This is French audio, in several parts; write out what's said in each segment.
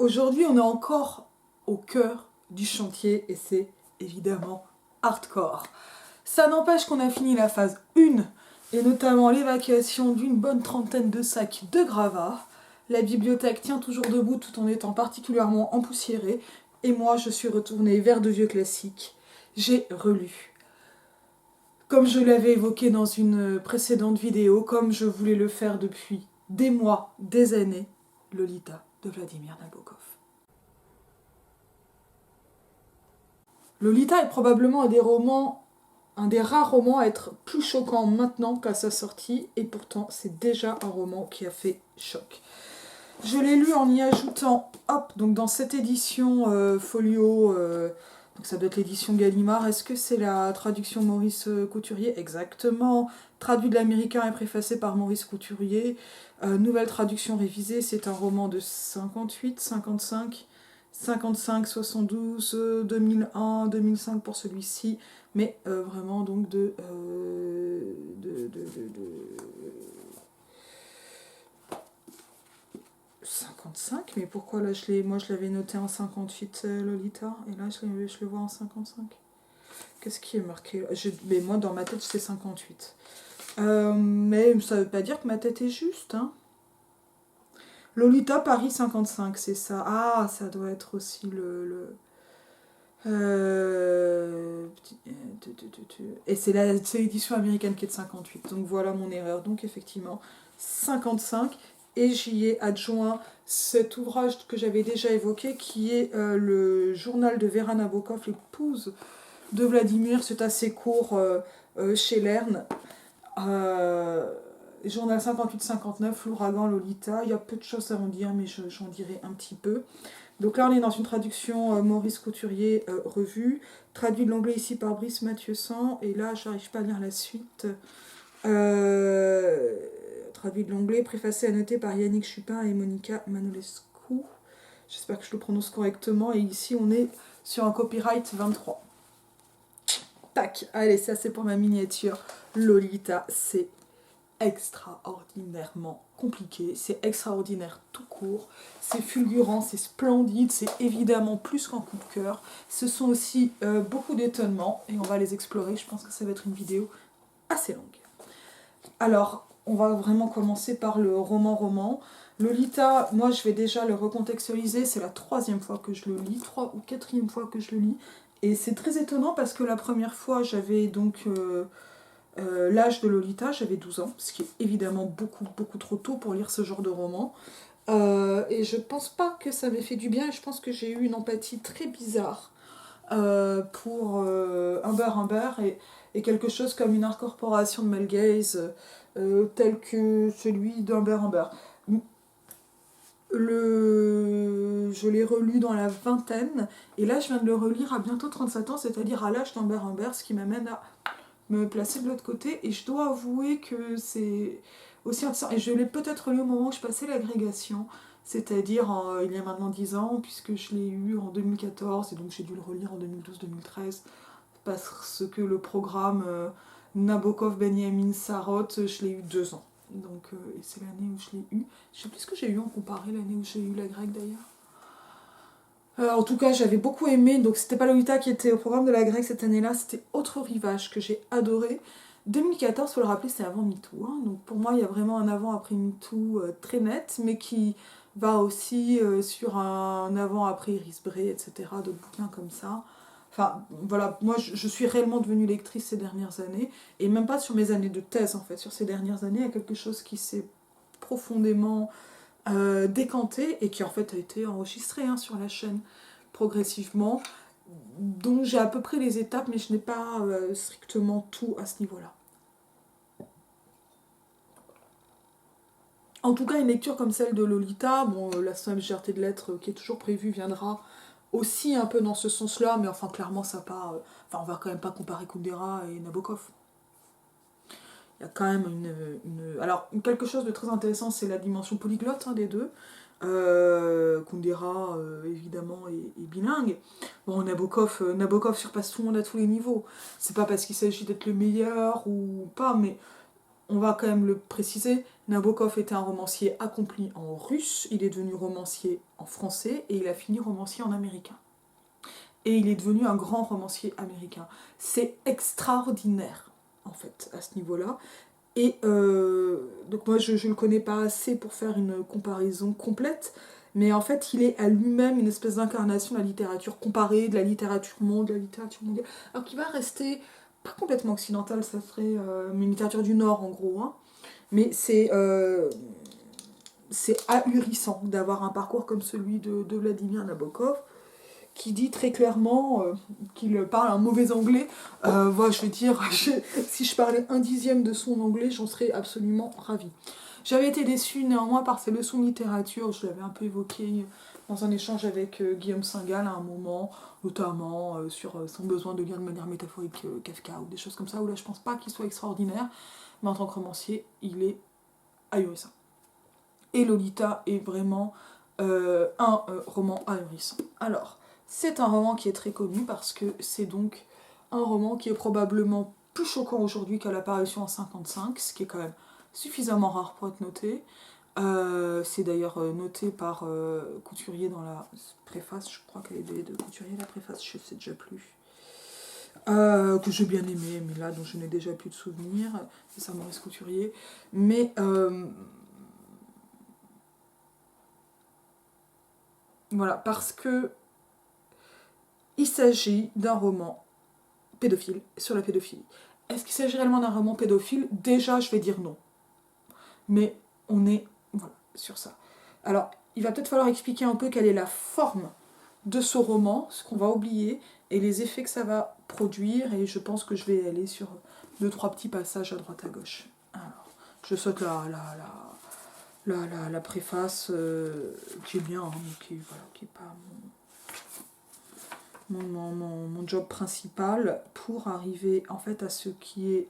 Aujourd'hui, on est encore au cœur du chantier et c'est évidemment hardcore. Ça n'empêche qu'on a fini la phase 1 et notamment l'évacuation d'une bonne trentaine de sacs de gravats. La bibliothèque tient toujours debout tout en étant particulièrement empoussiérée et moi je suis retournée vers de vieux classiques. J'ai relu. Comme je l'avais évoqué dans une précédente vidéo, comme je voulais le faire depuis des mois, des années, Lolita de Vladimir Nabokov. Lolita est probablement un des rares romans à être plus choquant maintenant qu'à sa sortie, et pourtant c'est déjà un roman qui a fait choc. Je l'ai lu en y ajoutant, donc dans cette édition folio, donc ça doit être l'édition Gallimard. Est-ce que c'est la traduction Maurice Couturier? Exactement. Traduit de l'américain et préfacé par Maurice Couturier. Nouvelle traduction révisée, c'est un roman de 58, 55, 55, 72, 2001, 2005 pour celui-ci, mais vraiment donc de 55, mais pourquoi là moi je l'avais noté en 58 Lolita, et là je le vois en 55. Qu'est-ce qui est marqué là? Mais moi dans ma tête c'est 58. Mais ça veut pas dire que ma tête est juste, hein. Lolita Paris 55, c'est ça. Ah, ça doit être aussi et c'est l'édition américaine qui est de 58. Donc voilà mon erreur. Donc effectivement, 55. Et j'y ai adjoint cet ouvrage que j'avais déjà évoqué, qui est le journal de Vera Nabokov, l'épouse de Vladimir. C'est assez court chez Lerne. Journal 58-59, l'ouragan Lolita. Il y a peu de choses à en dire, mais j'en dirai un petit peu. Donc là, on est dans une traduction Maurice Couturier revue, traduit de l'anglais ici par Brice Mathieusan, et là, j'arrive pas à lire la suite. Traduit de l'anglais, préfacé à noter par Yannick Chupin et Monica Manolescu. J'espère que je le prononce correctement, et ici, on est sur un copyright 23. Tac, allez, ça c'est pour ma miniature. Lolita, c'est extraordinairement compliqué, c'est extraordinaire tout court, c'est fulgurant, c'est splendide, c'est évidemment plus qu'un coup de cœur. Ce sont aussi beaucoup d'étonnements et on va les explorer. Je pense que ça va être une vidéo assez longue. Alors, on va vraiment commencer par le roman. Lolita, moi je vais déjà le recontextualiser, c'est la 3e fois que je le lis, 3 ou 4e fois que je le lis, et c'est très étonnant parce que la première fois j'avais donc l'âge de Lolita, j'avais 12 ans, ce qui est évidemment beaucoup trop tôt pour lire ce genre de roman. Et je pense pas que ça m'ait fait du bien, et je pense que j'ai eu une empathie très bizarre pour Humber et quelque chose comme une incorporation de male gaze tel que celui d'Humber. Je l'ai relu dans la vingtaine, et là je viens de le relire à bientôt 37 ans, c'est-à-dire à l'âge d'Humber, ce qui m'amène à me placer de l'autre côté, et je dois avouer que c'est aussi intéressant, et je l'ai peut-être lu au moment où je passais l'agrégation, c'est-à-dire il y a maintenant 10 ans, puisque je l'ai eu en 2014, et donc j'ai dû le relire en 2012-2013, parce que le programme Nabokov Benjamin Sarot, je l'ai eu 2 ans. Donc, et c'est l'année où je l'ai eu. Je sais plus ce que j'ai eu en comparé, l'année où j'ai eu la grecque d'ailleurs. En tout cas, j'avais beaucoup aimé, donc c'était pas Lolita qui était au programme de la grecque cette année-là, c'était Autre Rivage que j'ai adoré. 2014, faut le rappeler, c'est avant MeToo, hein, donc pour moi il y a vraiment un avant-après MeToo très net, mais qui va aussi sur un avant-après Iris Bray, etc., d'autres bouquins comme ça. Enfin, voilà, moi je suis réellement devenue lectrice ces dernières années, et même pas sur mes années de thèse en fait, sur ces dernières années, il y a quelque chose qui s'est profondément décanté et qui en fait a été enregistré sur la chaîne progressivement. Donc j'ai à peu près les étapes, mais je n'ai pas strictement tout à ce niveau-là. En tout cas, une lecture comme celle de Lolita, bon, la légèreté de l'être qui est toujours prévue viendra aussi un peu dans ce sens-là, mais enfin clairement ça pas. Enfin, on va quand même pas comparer Kundera et Nabokov. Il y a quand même Alors, quelque chose de très intéressant, c'est la dimension polyglotte des deux. Kundera, évidemment, est bilingue. Bon, Nabokov surpasse tout le monde à tous les niveaux. C'est pas parce qu'il s'agit d'être le meilleur ou pas, mais on va quand même le préciser, Nabokov était un romancier accompli en russe, il est devenu romancier en français et il a fini romancier en américain. Et il est devenu un grand romancier américain. C'est extraordinaire, en fait, à ce niveau-là. Et donc moi, je ne le connais pas assez pour faire une comparaison complète, mais en fait, il est à lui-même une espèce d'incarnation de la littérature comparée, de la littérature monde, de la littérature mondiale. Alors qu'il va rester pas complètement occidental, ça serait une littérature du Nord, en gros, hein. Mais c'est ahurissant d'avoir un parcours comme celui de Vladimir Nabokov, qui dit très clairement qu'il parle un mauvais anglais. Voilà, je veux dire, si je parlais un dixième de son anglais, j'en serais absolument ravie. J'avais été déçue néanmoins par ses leçons de littérature, je l'avais un peu évoqué dans un échange avec Guillaume Singal à un moment, notamment sur son besoin de lire de manière métaphorique Kafka ou des choses comme ça, où là je pense pas qu'il soit extraordinaire, mais en tant que romancier, il est ahurissant. Et Lolita est vraiment un roman ahurissant. Alors, c'est un roman qui est très connu parce que c'est donc un roman qui est probablement plus choquant aujourd'hui qu'à l'apparition en 1955, ce qui est quand même suffisamment rare pour être noté. C'est d'ailleurs noté par Couturier dans la préface, je crois qu'elle est de Couturier la préface, je sais déjà plus. Que j'ai bien aimé, mais là dont je n'ai déjà plus de souvenirs, c'est ça Maurice Couturier. Mais voilà, parce que il s'agit d'un roman pédophile, sur la pédophilie. Est-ce qu'il s'agit réellement d'un roman pédophile? Déjà, je vais dire non. Mais on est voilà, sur ça. Alors, il va peut-être falloir expliquer un peu quelle est la forme de ce roman, ce qu'on va oublier, et les effets que ça va produire, et je pense que je vais aller sur 2-3 petits passages à droite à gauche. Alors, je saute la préface, qui est bien, hein, mais qui est pas mon job principal, pour arriver en fait à ce qui est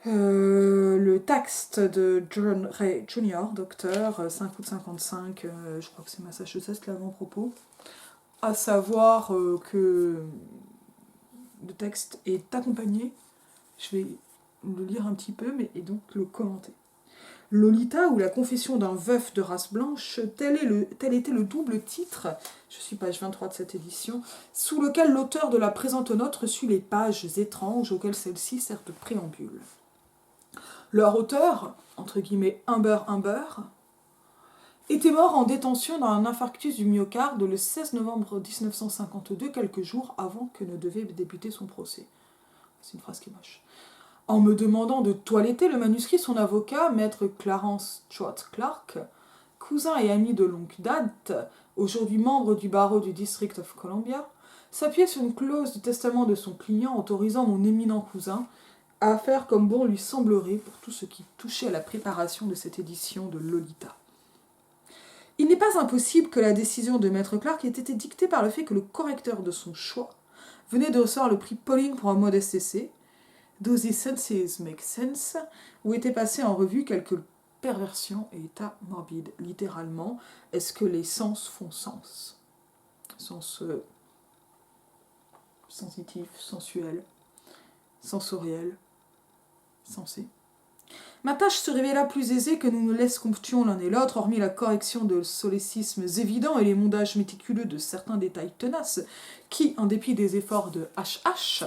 le texte de John Ray Jr., docteur, 5 août 55, je crois que c'est Massachusetts l'avant-propos, à savoir que le texte est accompagné, je vais le lire un petit peu, mais et donc le commenter. Lolita ou la confession d'un veuf de race blanche, tel était le double titre, je suis page 23 de cette édition, sous lequel l'auteur de la présente note reçut les pages étranges auxquelles celle-ci sert de préambule. Leur auteur, entre guillemets Humber, était mort en détention d'un infarctus du myocarde le 16 novembre 1952, quelques jours avant que ne devait débuter son procès. C'est une phrase qui est moche. En me demandant de toiletter le manuscrit, son avocat, maître Clarence Stuart Clark, cousin et ami de longue date, aujourd'hui membre du barreau du District of Columbia, s'appuyait sur une clause du testament de son client autorisant mon éminent cousin à faire comme bon lui semblerait pour tout ce qui touchait à la préparation de cette édition de Lolita. Il n'est pas impossible que la décision de maître Clark ait été dictée par le fait que le correcteur de son choix venait de recevoir le prix Pauling pour un modeste essai, Do the Senses Make Sense, où étaient passées en revue quelques perversions et états morbides. Littéralement, est-ce que les sens font sens? Sens sensitif, sensuel, sensoriel, sensé. Ma tâche se révéla plus aisée que nous ne l'escomptions l'un et l'autre, hormis la correction de solécismes évidents et les mondages méticuleux de certains détails tenaces, qui, en dépit des efforts de HH,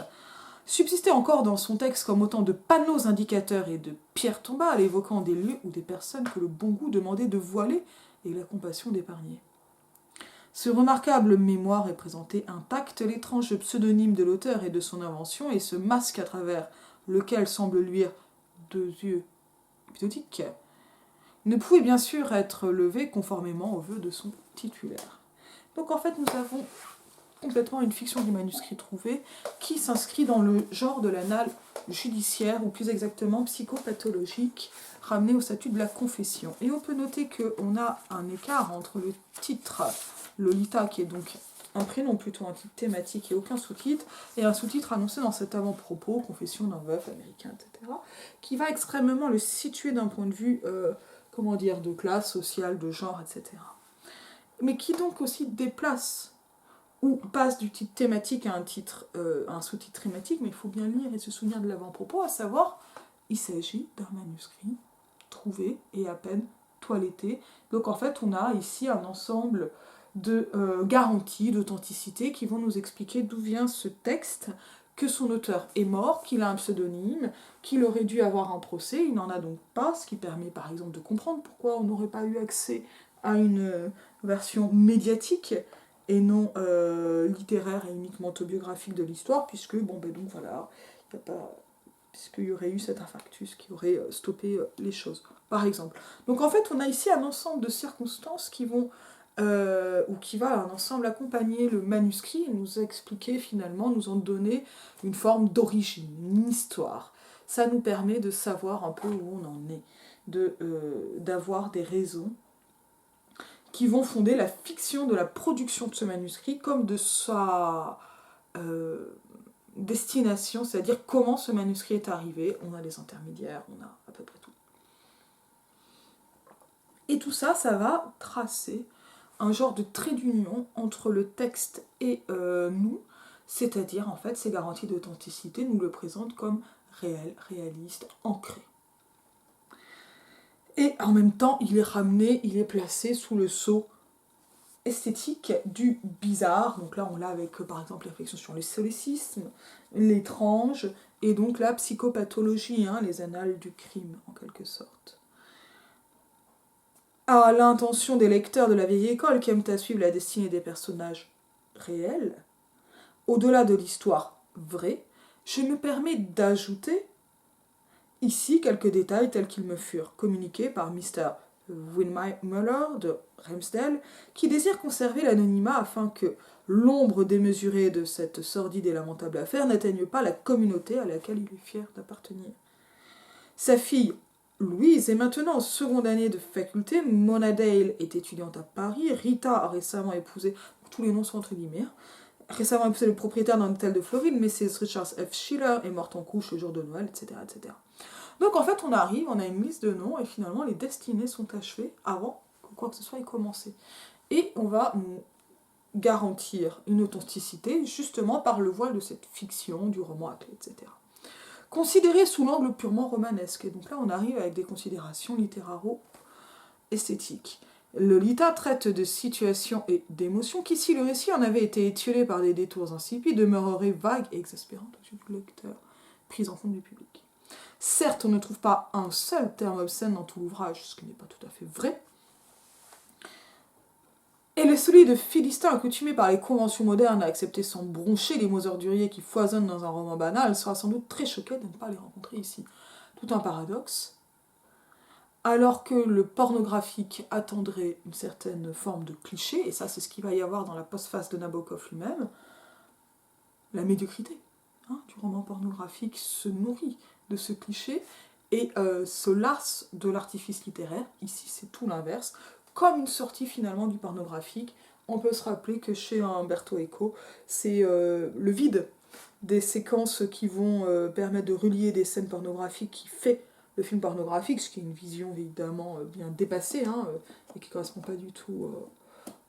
subsistaient encore dans son texte comme autant de panneaux indicateurs et de pierres tombales évoquant des lieux ou des personnes que le bon goût demandait de voiler et la compassion d'épargner. Ce remarquable mémoire est présenté intact, l'étrange pseudonyme de l'auteur et de son invention, et ce masque à travers lequel semble luire deux yeux hypnotiques, ne pouvait bien sûr être levé conformément aux vœux de son titulaire. Donc en fait, nous avons complètement une fiction du manuscrit trouvé qui s'inscrit dans le genre de l'annale judiciaire, ou plus exactement psychopathologique, ramené au statut de la confession. Et on peut noter qu'on a un écart entre le titre Lolita, qui est donc un prénom plutôt un titre thématique et aucun sous-titre, et un sous-titre annoncé dans cet avant-propos, confession d'un veuf américain, etc., qui va extrêmement le situer d'un point de vue, de classe sociale, de genre, etc. Mais qui donc aussi déplace ou passe du titre thématique à un sous-titre thématique, mais il faut bien lire et se souvenir de l'avant-propos, à savoir, il s'agit d'un manuscrit trouvé et à peine toiletté. Donc en fait, on a ici un ensemble de garanties, d'authenticité qui vont nous expliquer d'où vient ce texte, que son auteur est mort, qu'il a un pseudonyme, qu'il aurait dû avoir un procès, il n'en a donc pas, ce qui permet par exemple de comprendre pourquoi on n'aurait pas eu accès à une version médiatique et non littéraire et uniquement autobiographique de l'histoire, puisque, bon, ben donc voilà, il n'y a pas... puisqu'il y aurait eu cet infarctus qui aurait stoppé les choses, par exemple. Donc en fait, on a ici un ensemble de circonstances qui vont, ou qui va un ensemble accompagner le manuscrit et nous expliquer finalement, nous en donner une forme d'origine, une histoire. Ça nous permet de savoir un peu où on en est, d'avoir des raisons qui vont fonder la fiction de la production de ce manuscrit comme de sa destination, c'est-à-dire comment ce manuscrit est arrivé. On a les intermédiaires, on a à peu près tout. Et tout ça, ça va tracer un genre de trait d'union entre le texte et nous, c'est-à-dire en fait ces garanties d'authenticité nous le présentent comme réel, réaliste, ancré. Et en même temps, il est ramené, il est placé sous le sceau esthétique du bizarre. Donc là, on l'a avec par exemple les réflexions sur le solécisme, l'étrange, et donc la psychopathologie, hein, les annales du crime en quelque sorte. À l'intention des lecteurs de la vieille école qui aiment à suivre la destinée des personnages réels, au-delà de l'histoire vraie, je me permets d'ajouter ici quelques détails tels qu'ils me furent communiqués par Mr. Windmuller de Ramsdale, qui désire conserver l'anonymat afin que l'ombre démesurée de cette sordide et lamentable affaire n'atteigne pas la communauté à laquelle il est fier d'appartenir. Sa fille, Louise, est maintenant en seconde année de faculté, Mona Dale est étudiante à Paris, Rita a récemment épousé, tous les noms sont entre guillemets, récemment épousé le propriétaire d'un hôtel de Floride, Mrs. Richard F. Schiller est morte en couche le jour de Noël, etc., etc. Donc en fait, on arrive, on a une liste de noms, et finalement, les destinées sont achevées avant que quoi que ce soit ait commencé. Et on va nous garantir une authenticité, justement par le voile de cette fiction, du roman à clé, etc. Considéré sous l'angle purement romanesque. Et donc là, on arrive avec des considérations littéraro-esthétiques. Lolita traite de situations et d'émotions qui, si le récit en avait été étiolé par des détours insipides, demeureraient vagues et exaspérantes aux yeux du lecteur, prises en compte du public. Certes, on ne trouve pas un seul terme obscène dans tout l'ouvrage, ce qui n'est pas tout à fait vrai. Et le solide philistin accoutumé par les conventions modernes à accepter sans broncher les mots orduriers qui foisonnent dans un roman banal sera sans doute très choqué de ne pas les rencontrer ici. Tout un paradoxe. Alors que le pornographique attendrait une certaine forme de cliché, et ça c'est ce qu'il va y avoir dans la postface de Nabokov lui-même, la médiocrité du roman pornographique se nourrit de ce cliché et se lasse de l'artifice littéraire. Ici c'est tout l'inverse. Comme une sortie finalement du pornographique, on peut se rappeler que chez Umberto Eco, c'est le vide des séquences qui vont permettre de relier des scènes pornographiques qui fait le film pornographique, ce qui est une vision évidemment bien dépassée, et qui ne correspond pas du tout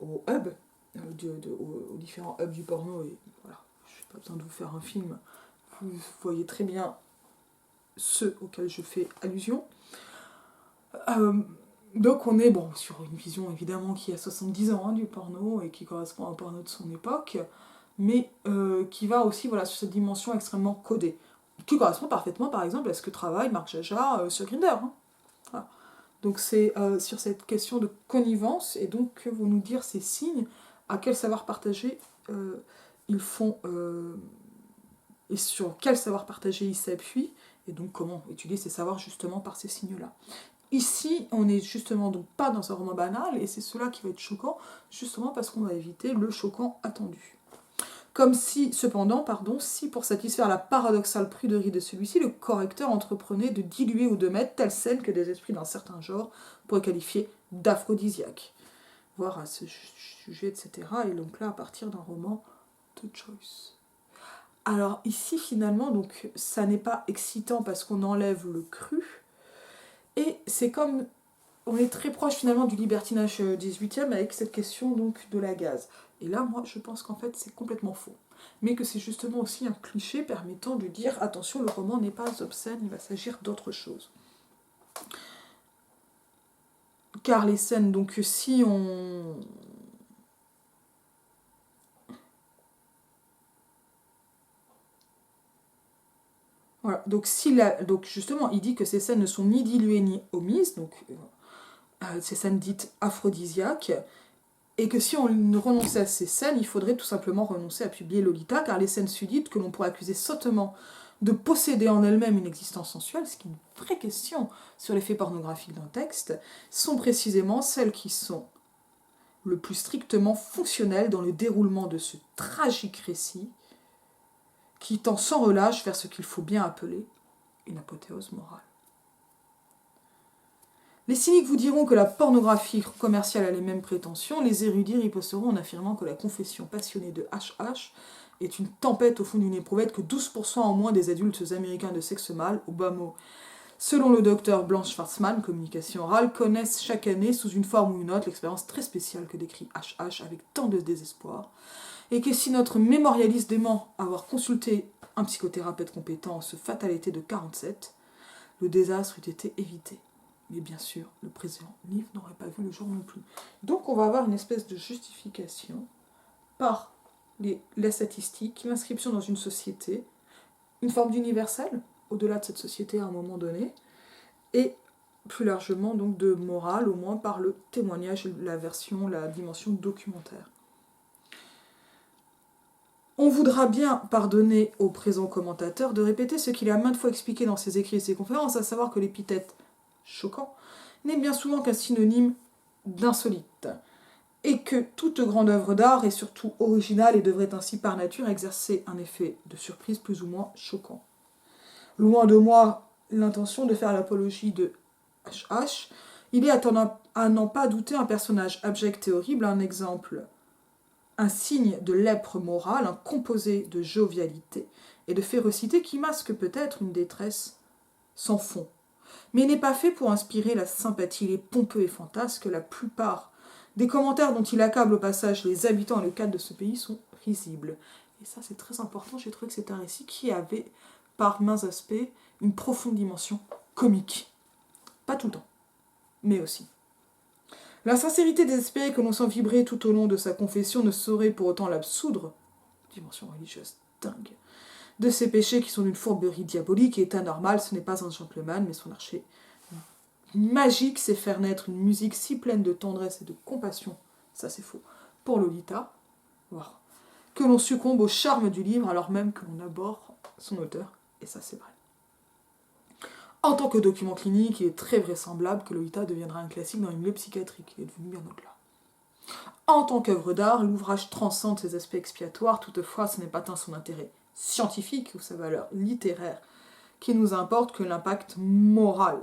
au hub, aux différents hubs du porno. Et voilà, je n'ai pas besoin de vous faire un film, vous voyez très bien ceux auxquels je fais allusion. Donc on est sur une vision évidemment qui a 70 ans du porno et qui correspond à un porno de son époque, mais qui va aussi sur cette dimension extrêmement codée, qui correspond parfaitement par exemple à ce que travaille Marc Jaja sur Grindr. Voilà. Donc c'est sur cette question de connivence, et donc que vont nous dire ces signes, à quel savoir partagé ils font, et sur quel savoir partagé ils s'appuient, et donc comment étudier ces savoirs justement par ces signes-là. Ici, on n'est justement donc pas dans un roman banal, et c'est cela qui va être choquant, justement parce qu'on va éviter le choquant attendu. Comme si, cependant, si pour satisfaire la paradoxale pruderie de celui-ci, le correcteur entreprenait de diluer ou de mettre telle scène que des esprits d'un certain genre pourraient qualifier d'aphrodisiaque, voire à ce sujet, etc. Et donc là, à partir d'un roman de Joyce. Alors ici, finalement, donc ça n'est pas excitant parce qu'on enlève le cru, et c'est comme on est très proche finalement du libertinage 18e avec cette question donc de la gaze. Et là, moi, je pense qu'en fait, c'est complètement faux. Mais que c'est justement aussi un cliché permettant de dire attention, le roman n'est pas obscène, il va s'agir d'autre chose. Car les scènes, donc si on... Voilà, donc justement, il dit que ces scènes ne sont ni diluées ni omises, donc ces scènes dites aphrodisiaques, et que si on renonçait à ces scènes, il faudrait tout simplement renoncer à publier Lolita, car les scènes sudites que l'on pourrait accuser sottement de posséder en elles-mêmes une existence sensuelle, ce qui est une vraie question sur l'effet pornographique d'un texte, sont précisément celles qui sont le plus strictement fonctionnelles dans le déroulement de ce tragique récit, qui tend sans relâche vers ce qu'il faut bien appeler une apothéose morale. Les cyniques vous diront que la pornographie commerciale a les mêmes prétentions, les érudits riposteront en affirmant que la confession passionnée de HH est une tempête au fond d'une éprouvette, que 12% en moins des adultes américains de sexe mâle, au bas mot, selon le docteur Blanche Schwarzman, communication orale, connaissent chaque année, sous une forme ou une autre, l'expérience très spéciale que décrit HH avec tant de désespoir, et que si notre mémorialiste dément avoir consulté un psychothérapeute compétent en ce fatalité de 47, le désastre eût été évité. Mais bien sûr, le présent livre n'aurait pas vu le jour non plus. Donc on va avoir une espèce de justification par la statistique, l'inscription dans une société, une forme d'universel, au-delà de cette société à un moment donné, et plus largement donc de morale, au moins par le témoignage, la version, la dimension documentaire. On voudra bien pardonner au présent commentateur de répéter ce qu'il a maintes fois expliqué dans ses écrits et ses conférences, à savoir que l'épithète choquant n'est bien souvent qu'un synonyme d'insolite, et que toute grande œuvre d'art est surtout originale et devrait ainsi par nature exercer un effet de surprise plus ou moins choquant. Loin de moi l'intention de faire l'apologie de HH, il est à n'en pas douter un personnage abject et horrible, un exemple, un signe de lèpre morale, un composé de jovialité et de férocité qui masque peut-être une détresse sans fond, mais n'est pas fait pour inspirer la sympathie. Il est pompeux et fantasque, la plupart des commentaires dont il accable au passage les habitants et le cadre de ce pays sont risibles. Et ça c'est très important, j'ai trouvé que c'est un récit qui avait, par mains aspects, une profonde dimension comique. Pas tout le temps, mais aussi. La sincérité désespérée que l'on sent vibrer tout au long de sa confession ne saurait pour autant l'absoudre, dimension religieuse dingue, de ses péchés qui sont d'une fourberie diabolique et est anormal. Ce n'est pas un gentleman, mais son archer magique sait faire naître une musique si pleine de tendresse et de compassion, ça c'est faux, pour Lolita, voir que l'on succombe au charme du livre alors même que l'on aborde son auteur, et ça c'est vrai. En tant que document clinique, il est très vraisemblable que Lolita deviendra un classique dans les milieux psychiatriques, il est devenu bien au-delà. En tant qu'œuvre d'art, l'ouvrage transcende ses aspects expiatoires, toutefois ce n'est pas tant son intérêt scientifique ou sa valeur littéraire qui nous importe que l'impact moral,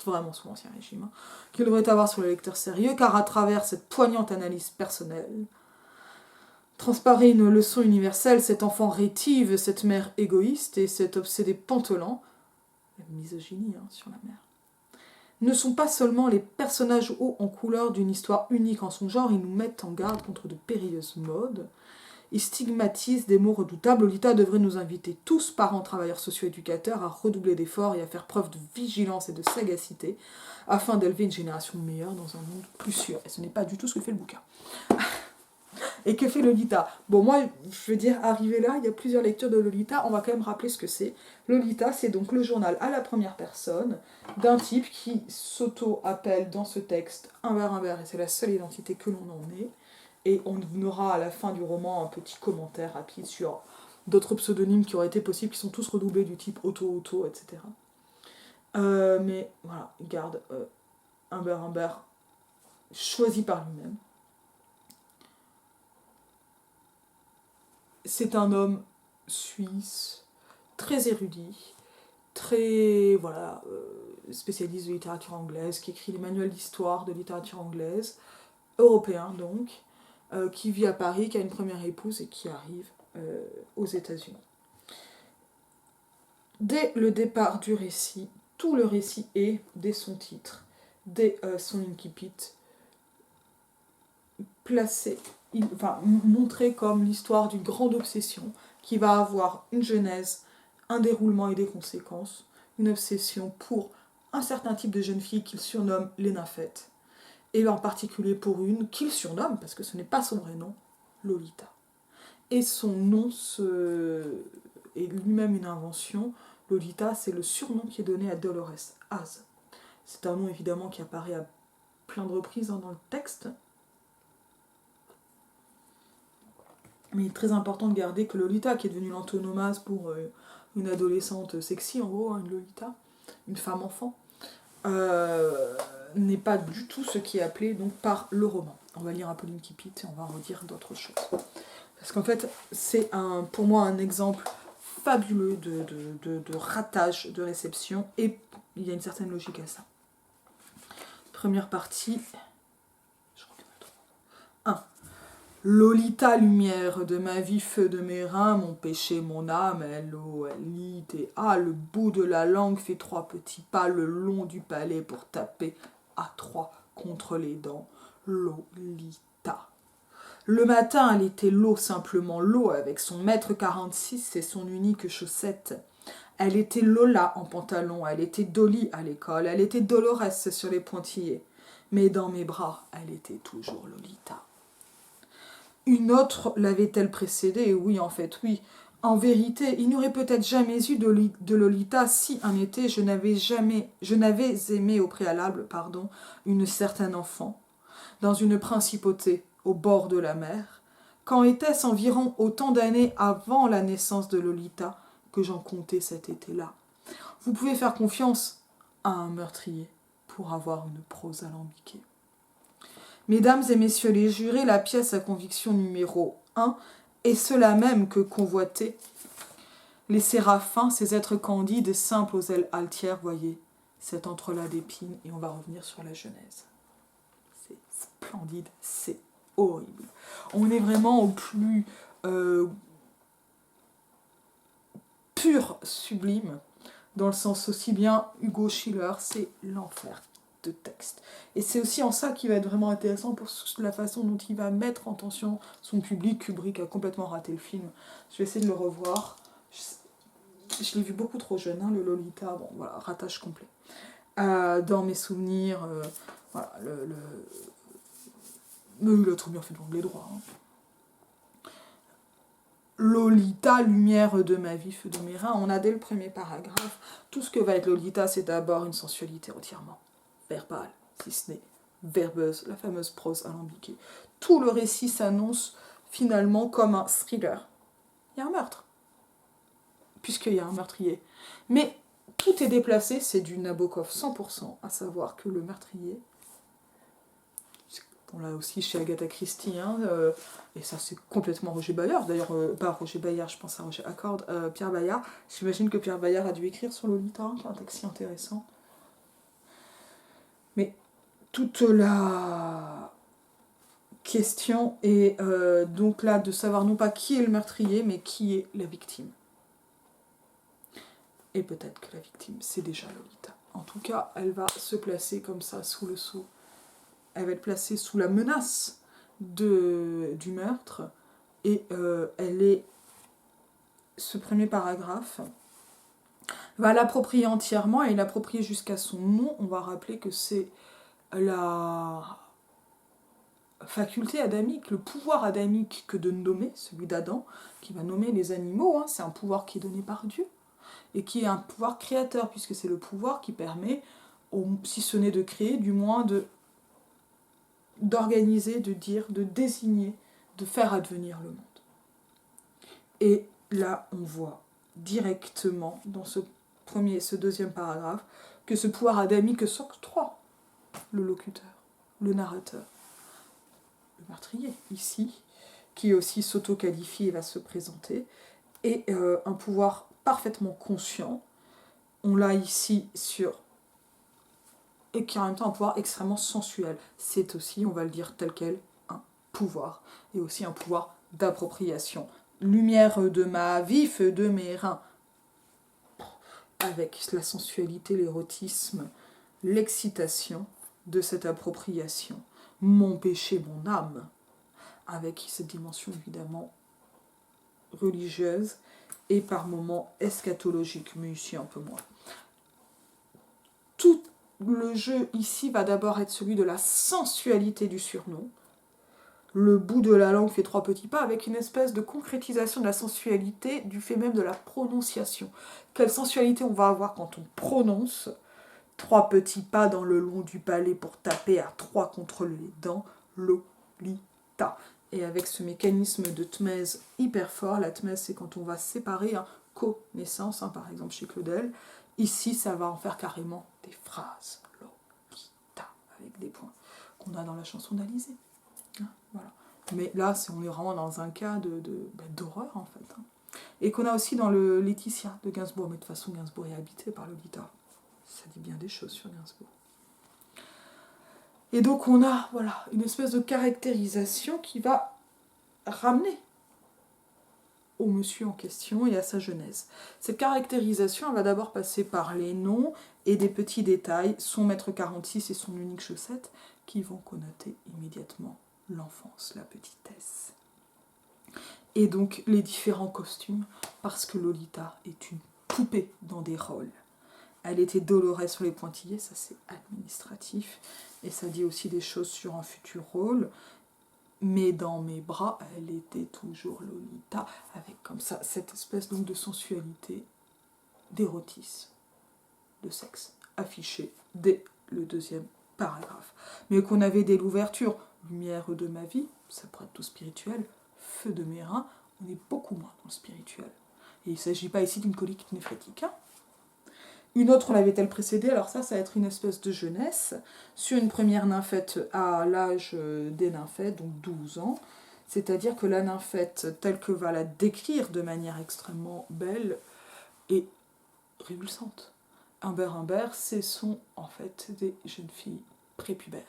vraiment sous l'Ancien Régime, qu'il devrait avoir sur le lecteur sérieux, car à travers cette poignante analyse personnelle, transparaît une leçon universelle. Cet enfant rétive, cette mère égoïste et cet obsédé pantelant, la misogynie sur la mère, ne sont pas seulement les personnages hauts en couleur d'une histoire unique en son genre, ils nous mettent en garde contre de périlleuses modes. Ils stigmatisent des mots redoutables. Lolita devrait nous inviter tous, parents, travailleurs socio-éducateurs, à redoubler d'efforts et à faire preuve de vigilance et de sagacité afin d'élever une génération meilleure dans un monde plus sûr. Et ce n'est pas du tout ce que fait le bouquin. Et que fait Lolita ? Bon, moi, je veux dire, arrivé là, il y a plusieurs lectures de Lolita, on va quand même rappeler ce que c'est. Lolita, c'est donc le journal à la première personne d'un type qui s'auto-appelle dans ce texte Humbert, et c'est la seule identité que l'on en ait. Et on aura à la fin du roman un petit commentaire rapide sur d'autres pseudonymes qui auraient été possibles, qui sont tous redoublés du type auto, etc. Mais voilà, il garde Humbert choisi par lui-même. C'est un homme suisse, très érudit, très spécialiste de littérature anglaise, qui écrit les manuels d'histoire de littérature anglaise, européen donc, qui vit à Paris, qui a une première épouse et qui arrive aux États-Unis. Dès le départ du récit, tout le récit est, dès son titre, dès son incipit, montrer comme l'histoire d'une grande obsession qui va avoir une genèse, un déroulement et des conséquences, une obsession pour un certain type de jeune fille qu'il surnomme les nymphètes, et en particulier pour une qu'il surnomme, parce que ce n'est pas son vrai nom, Lolita. Et son nom est lui-même une invention. Lolita, c'est le surnom qui est donné à Dolores Az. C'est un nom évidemment qui apparaît à plein de reprises dans le texte. Mais il est très important de garder que Lolita, qui est devenue l'antonomase pour une adolescente sexy, en gros, une Lolita, une femme enfant, n'est pas du tout ce qui est appelé donc, par le roman. On va lire un peu l'incipit et on va redire d'autres choses. Parce qu'en fait, c'est pour moi un exemple fabuleux de ratage de réception, et il y a une certaine logique à ça. Première partie. 1. Lolita, lumière de ma vie, feu de mes reins, mon péché, mon âme, L-O-L-I-T-A, le bout de la langue fait 3 petits pas le long du palais pour taper à 3 contre les dents. Lolita. Le matin, elle était l'eau, simplement l'eau, avec son mètre 46 et son unique chaussette. Elle était Lola en pantalon, elle était Dolly à l'école, elle était Dolores sur les pointillés. Mais dans mes bras, elle était toujours Lolita. Une autre l'avait-elle précédée ? Oui, en fait, oui. En vérité, il n'y aurait peut-être jamais eu de Lolita si un été je n'avais aimé au préalable, une certaine enfant, dans une principauté au bord de la mer, quand était-ce environ autant d'années avant la naissance de Lolita que j'en comptais cet été-là. Vous pouvez faire confiance à un meurtrier pour avoir une prose alambiquée. Mesdames et messieurs les jurés, la pièce à conviction numéro 1 est cela même que convoitaient les séraphins, ces êtres candides, simples aux ailes altières, voyez, cet entrelac d'épines, et on va revenir sur la Genèse. C'est splendide, c'est horrible. On est vraiment au plus pur sublime, dans le sens aussi bien Hugo Schiller, c'est l'enfer de texte. Et c'est aussi en ça qu'il va être vraiment intéressant pour la façon dont il va mettre en tension son public. Kubrick a complètement raté le film. Je vais essayer de le revoir. Je l'ai vu beaucoup trop jeune, le Lolita, bon voilà, ratage complet. Dans mes souvenirs, voilà, mais il a trop bien fait de l'anglais droit. Lolita, lumière de ma vie, feu de mes reins, on a dès le premier paragraphe, tout ce que va être Lolita, c'est d'abord une sensualité entièrement verbale, si ce n'est verbeuse, la fameuse prose alambiquée. Tout le récit s'annonce finalement comme un thriller. Il y a un meurtre, puisqu'il y a un meurtrier. Mais tout est déplacé, c'est du Nabokov 100%, à savoir que le meurtrier, on l'a aussi chez Agatha Christie, et ça c'est complètement Roger Bayard, d'ailleurs, pas Roger Bayard, je pense à Roger Accord, Pierre Bayard. J'imagine que Pierre Bayard a dû écrire sur Lolita, qui est un texte si intéressant. Mais toute la question est donc là de savoir non pas qui est le meurtrier, mais qui est la victime. Et peut-être que la victime, c'est déjà Lolita. En tout cas, elle va se placer comme ça, sous le sceau. Elle va être placée sous la menace du meurtre. Et elle est... Ce premier paragraphe va l'approprier entièrement et l'approprier jusqu'à son nom. On va rappeler que c'est la faculté adamique, le pouvoir adamique que de nommer, celui d'Adam, qui va nommer les animaux. C'est un pouvoir qui est donné par Dieu et qui est un pouvoir créateur, puisque c'est le pouvoir qui permet, si ce n'est de créer, du moins d'organiser, de dire, de désigner, de faire advenir le monde. Et là, on voit directement, dans ce deuxième paragraphe, que ce pouvoir adamique s'octroie le locuteur, le narrateur, le meurtrier, ici, qui aussi s'auto-qualifie et va se présenter, et un pouvoir parfaitement conscient. On l'a ici et qui a en même temps un pouvoir extrêmement sensuel. C'est aussi, on va le dire tel quel, un pouvoir, et aussi un pouvoir d'appropriation. Lumière de ma vie, feu de mes reins. Avec la sensualité, l'érotisme, l'excitation, de cette appropriation. Mon péché, mon âme, avec cette dimension évidemment religieuse et par moments eschatologique, mais ici un peu moins. Tout le jeu ici va d'abord être celui de la sensualité du surnom. Le bout de la langue fait 3 petits pas avec une espèce de concrétisation de la sensualité du fait même de la prononciation. Quelle sensualité on va avoir quand on prononce 3 petits pas dans le long du palais pour taper à 3 contre les dents, Lolita. Et avec ce mécanisme de tmèse hyper fort, la tmèse c'est quand on va séparer connaissance, par exemple chez Claudel. Ici ça va en faire carrément des phrases, Lolita, avec des points qu'on a dans la chanson d'Alizé. Voilà. Mais là, on est vraiment dans un cas d'horreur, en fait. Et qu'on a aussi dans le Laetitia de Gainsbourg. Mais de toute façon, Gainsbourg est habité par Lolita. Ça dit bien des choses sur Gainsbourg. Et donc, on a une espèce de caractérisation qui va ramener au monsieur en question et à sa genèse. Cette caractérisation, elle va d'abord passer par les noms et des petits détails, son mètre 46 et son unique chaussette, qui vont connoter immédiatement l'enfance, la petitesse. Et donc les différents costumes, parce que Lolita est une poupée dans des rôles. Elle était Dolores sur les pointillés, ça c'est administratif, et ça dit aussi des choses sur un futur rôle. Mais dans mes bras, elle était toujours Lolita, avec comme ça cette espèce donc de sensualité, d'érotisme, de sexe, affiché dès le 2e paragraphe. Mais qu'on avait dès l'ouverture, lumière de ma vie, ça pourrait être tout spirituel, feu de mes reins, on est beaucoup moins dans le spirituel. Et il ne s'agit pas ici d'une colique néphrétique. Une autre, on l'avait-elle précédée, alors ça va être une espèce de jeunesse, sur une première nymphette à l'âge des nymphètes, donc 12 ans, c'est-à-dire que la nymphette, telle que va la décrire de manière extrêmement belle, est révulsante. Humbert, ce sont en fait des jeunes filles prépubères.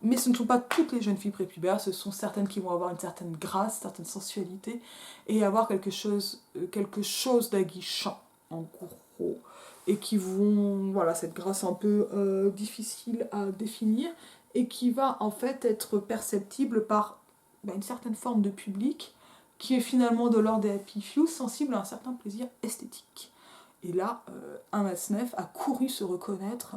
Mais ce ne sont pas toutes les jeunes filles prépubères, ce sont certaines qui vont avoir une certaine grâce, une certaine sensualité, et avoir quelque chose d'aguichant, en gros, et qui vont, cette grâce un peu difficile à définir, et qui va en fait être perceptible par une certaine forme de public, qui est finalement de l'ordre des happy few, sensible à un certain plaisir esthétique. Et là, un Masneff a couru se reconnaître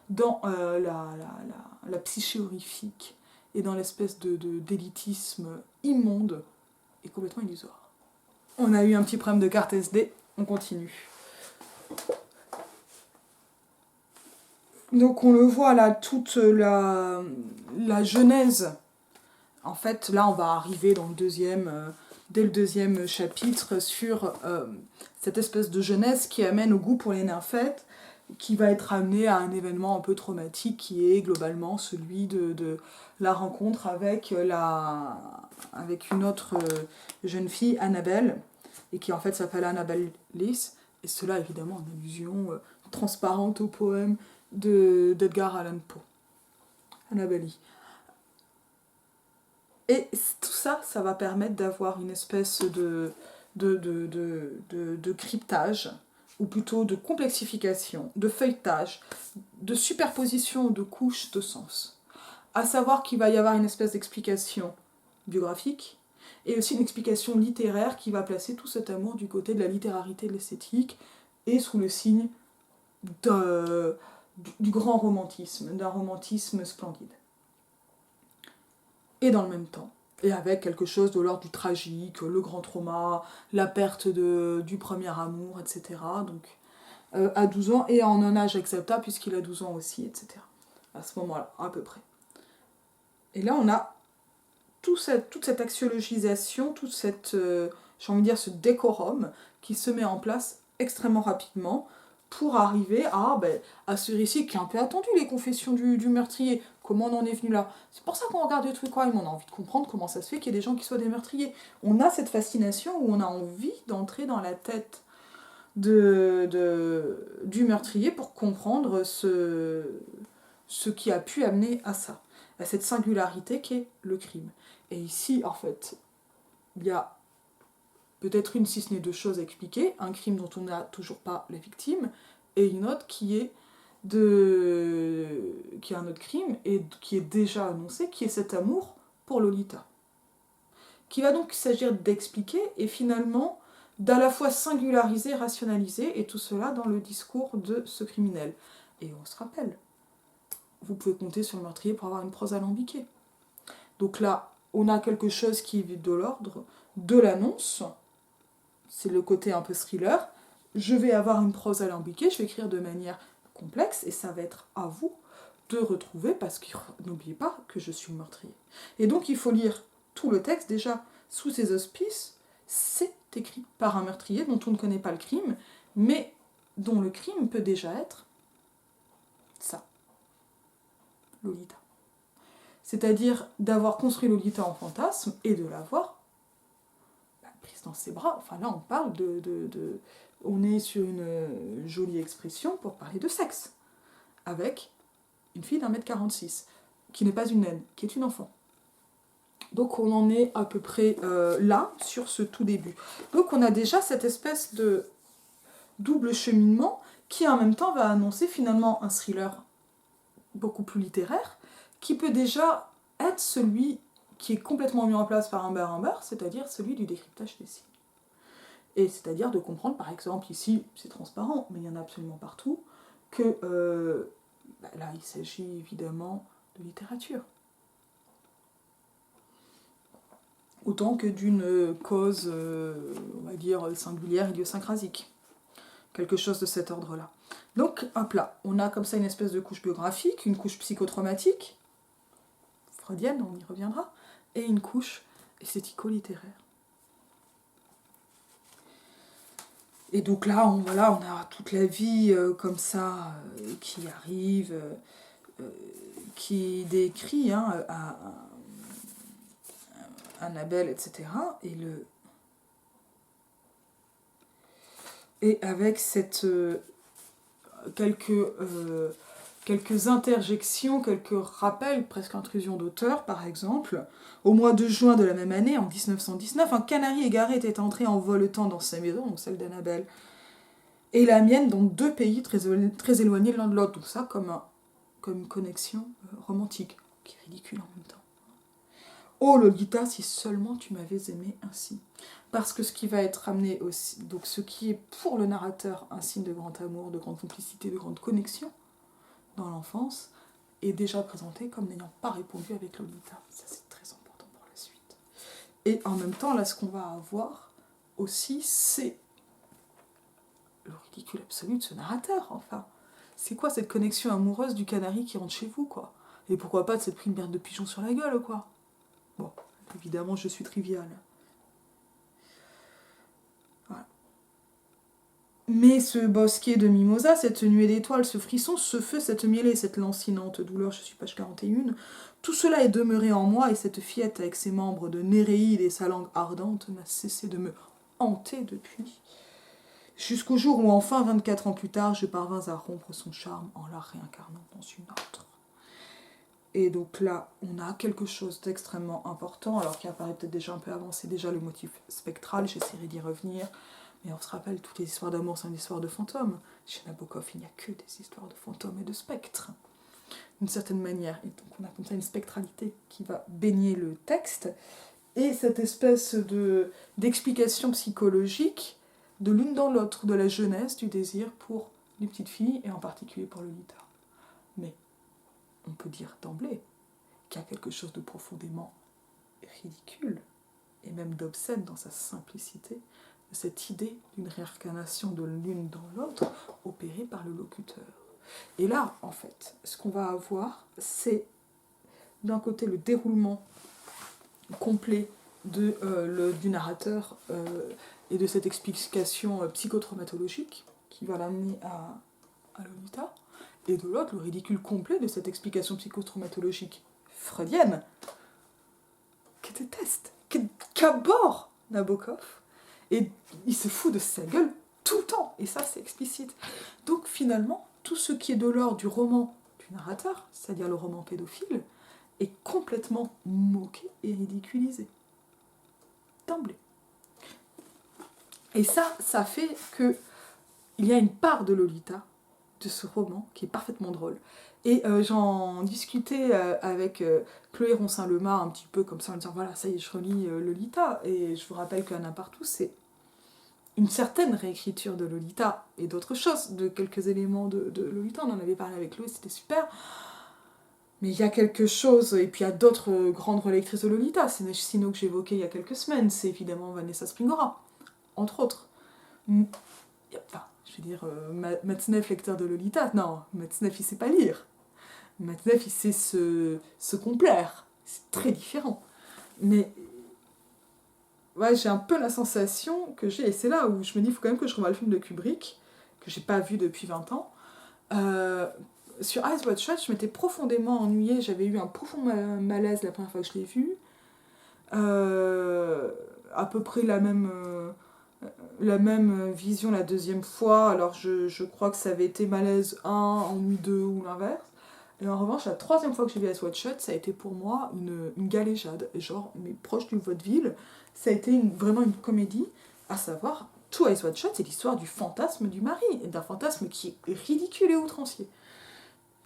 dans la psyché horrifique et dans l'espèce d'élitisme immonde et complètement illusoire. On a eu un petit problème de carte SD, on continue. Donc on le voit là, toute la genèse. En fait, là on va arriver dans dès le 2e chapitre sur cette espèce de jeunesse qui amène au goût pour les nymphètes, qui va être amené à un événement un peu traumatique qui est globalement celui de la rencontre avec une autre jeune fille, Annabelle, et qui en fait s'appelle Annabelle Lee, et cela évidemment en allusion transparente au poème d'Edgar Allan Poe, Annabelle Lee. Et tout ça, ça va permettre d'avoir une espèce de cryptage, ou plutôt de complexification, de feuilletage, de superposition de couches de sens. À savoir qu'il va y avoir une espèce d'explication biographique, et aussi une explication littéraire qui va placer tout cet amour du côté de la littérarité de l'esthétique, et sous le signe du grand romantisme, d'un romantisme splendide. Et dans le même temps, et avec quelque chose de l'ordre du tragique, le grand trauma, la perte du premier amour, etc. Donc, à 12 ans, et en un âge acceptable, puisqu'il a 12 ans aussi, etc. À ce moment-là, à peu près. Et là, on a toute cette axiologisation, toute cette, j'ai envie de dire, ce décorum qui se met en place extrêmement rapidement pour arriver à ce récit qui est un peu attendu, les confessions du meurtrier. Comment on en est venu là? C'est pour ça qu'on regarde le true crime, on a envie de comprendre comment ça se fait qu'il y ait des gens qui soient des meurtriers. On a cette fascination où on a envie d'entrer dans la tête du meurtrier pour comprendre ce qui a pu amener à ça, à cette singularité qu'est le crime. Et ici, en fait, il y a peut-être une, si ce n'est deux choses à expliquer, un crime dont on n'a toujours pas la victime, et une autre qui est qui est un autre crime, et qui est déjà annoncé, qui est cet amour pour Lolita. Qui va donc s'agir d'expliquer, et finalement, d'à la fois singulariser, rationaliser, et tout cela dans le discours de ce criminel. Et on se rappelle, vous pouvez compter sur le meurtrier pour avoir une prose alambiquée. Donc là, on a quelque chose qui est de l'ordre de l'annonce, c'est le côté un peu thriller, je vais avoir une prose alambiquée, je vais écrire de manière complexe, et ça va être à vous de retrouver, parce que n'oubliez pas que je suis le meurtrier. Et donc il faut lire tout le texte, déjà, sous ses auspices, c'est écrit par un meurtrier dont on ne connaît pas le crime, mais dont le crime peut déjà être ça, Lolita. C'est-à-dire d'avoir construit Lolita en fantasme et de l'avoir prise dans ses bras. Enfin là, on parle on est sur une jolie expression pour parler de sexe, avec une fille d'1m46, qui n'est pas une naine, qui est une enfant. Donc on en est à peu près là, sur ce tout début. Donc on a déjà cette espèce de double cheminement qui en même temps va annoncer finalement un thriller beaucoup plus littéraire, qui peut déjà être celui qui est complètement mis en place par Humbert, c'est-à-dire celui du décryptage des signes. Et c'est-à-dire de comprendre, par exemple, ici, c'est transparent, mais il y en a absolument partout, que là, il s'agit évidemment de littérature. Autant que d'une cause, on va dire, singulière, idiosyncrasique. Quelque chose de cet ordre-là. Donc, hop là, on a comme ça une espèce de couche biographique, une couche psychotraumatique, freudienne, on y reviendra, et une couche esthético-littéraire. Et donc là, on a toute la vie comme ça qui arrive, qui décrit à Annabelle, etc. Et avec cette quelques interjections, quelques rappels, presque intrusions d'auteur, par exemple. Au mois de juin de la même année, en 1919, un canari égaré était entré en voletant dans sa maison, donc celle d'Annabelle, et la mienne, dans deux pays très éloignés l'un de l'autre. Donc ça, comme une connexion romantique, qui est ridicule en même temps. Oh Lolita, si seulement tu m'avais aimé ainsi. Parce que ce qui va être amené aussi, donc ce qui est pour le narrateur un signe de grand amour, de grande complicité, de grande connexion dans l'enfance, est déjà présenté comme n'ayant pas répondu avec Lolita. Ça, c'est très important pour la suite. Et en même temps, là, ce qu'on va avoir aussi, c'est le ridicule absolu de ce narrateur, enfin. C'est quoi cette connexion amoureuse du canari qui rentre chez vous, quoi? Et pourquoi pas de cette pris une merde de pigeon sur la gueule, quoi? Bon, évidemment, je suis triviale. Voilà. Mais ce bosquet de mimosa, cette nuée d'étoiles, ce frisson, ce feu, cette mielée, cette lancinante douleur, je suis page 41, tout cela est demeuré en moi, et cette fillette avec ses membres de Néréide et sa langue ardente n'a cessé de me hanter depuis. Jusqu'au jour où enfin, 24 ans plus tard, je parvins à rompre son charme en la réincarnant dans une autre. Et donc là, on a quelque chose d'extrêmement important, alors qui apparaît peut-être déjà un peu avant, c'est déjà le motif spectral, j'essaierai d'y revenir, mais on se rappelle, toutes les histoires d'amour sont des histoires de fantômes. Chez Nabokov, il n'y a que des histoires de fantômes et de spectres, d'une certaine manière. Et donc on a comme ça une spectralité qui va baigner le texte, et cette espèce d'explication psychologique de l'une dans l'autre, de la jeunesse, du désir pour les petites filles, et en particulier pour Lolita. Mais on peut dire d'emblée qu'il y a quelque chose de profondément ridicule, et même d'obscène dans sa simplicité, de cette idée d'une réincarnation de l'une dans l'autre, opérée par le locuteur. Et là, en fait, ce qu'on va avoir, c'est d'un côté le déroulement complet du narrateur et de cette explication psychotraumatologique qui va l'amener à Lolita, et de l'autre, le ridicule complet de cette explication psychotraumatologique freudienne, qui déteste, qu'aborde Nabokov, et il se fout de sa gueule tout le temps, et ça c'est explicite. Donc finalement, tout ce qui est de l'ordre du roman du narrateur, c'est-à-dire le roman pédophile, est complètement moqué et ridiculisé. D'emblée. Et ça fait que il y a une part de Lolita de ce roman qui est parfaitement drôle. Et j'en discutais avec Chloé Roncin-Lema un petit peu comme ça en disant voilà, ça y est, je relis Lolita. Et je vous rappelle qu'Anna Partout, c'est une certaine réécriture de Lolita et d'autres choses, de quelques éléments de Lolita. On en avait parlé avec Chloé, c'était super. Mais il y a quelque chose, et puis il y a d'autres grandes relectrices de Lolita. C'est Neshino que j'évoquais il y a quelques semaines, c'est évidemment Vanessa Springora, entre autres. Enfin, je veux dire, Matzneff, lecteur de Lolita, non, Matzneff il sait pas lire. Matzneff il sait se complaire. C'est très différent. Mais ouais, j'ai un peu la sensation que j'ai, et c'est là où je me dis, il faut quand même que je revoie le film de Kubrick, que j'ai pas vu depuis 20 ans. Sur Eyes Wide Shut, je m'étais profondément ennuyée, j'avais eu un profond malaise la première fois que je l'ai vu. À peu près la même vision la deuxième fois, alors je crois que ça avait été malaise 1, ennui 2 ou l'inverse. Et en revanche, la troisième fois que j'ai vu Eyes Wide Shut, ça a été pour moi une galéjade. Genre, mes proches du vaudeville, ça a été vraiment une comédie, à savoir, tout Eyes Wide Shut, c'est l'histoire du fantasme du mari, et d'un fantasme qui est ridicule et outrancier.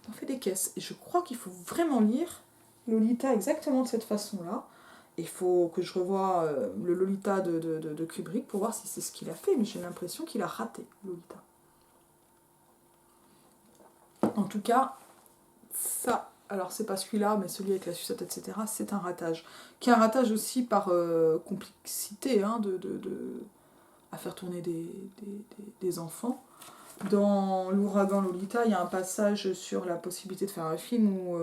On fait des caisses. Et je crois qu'il faut vraiment lire Lolita exactement de cette façon-là. Il faut que je revoie le Lolita de Kubrick pour voir si c'est ce qu'il a fait, mais j'ai l'impression qu'il a raté Lolita. En tout cas, ça, alors c'est pas celui-là, mais celui avec la sucette, etc., c'est un ratage. Qui est un ratage aussi par complexité, à faire tourner des enfants. Dans L'Ouragan Lolita, il y a un passage sur la possibilité de faire un film où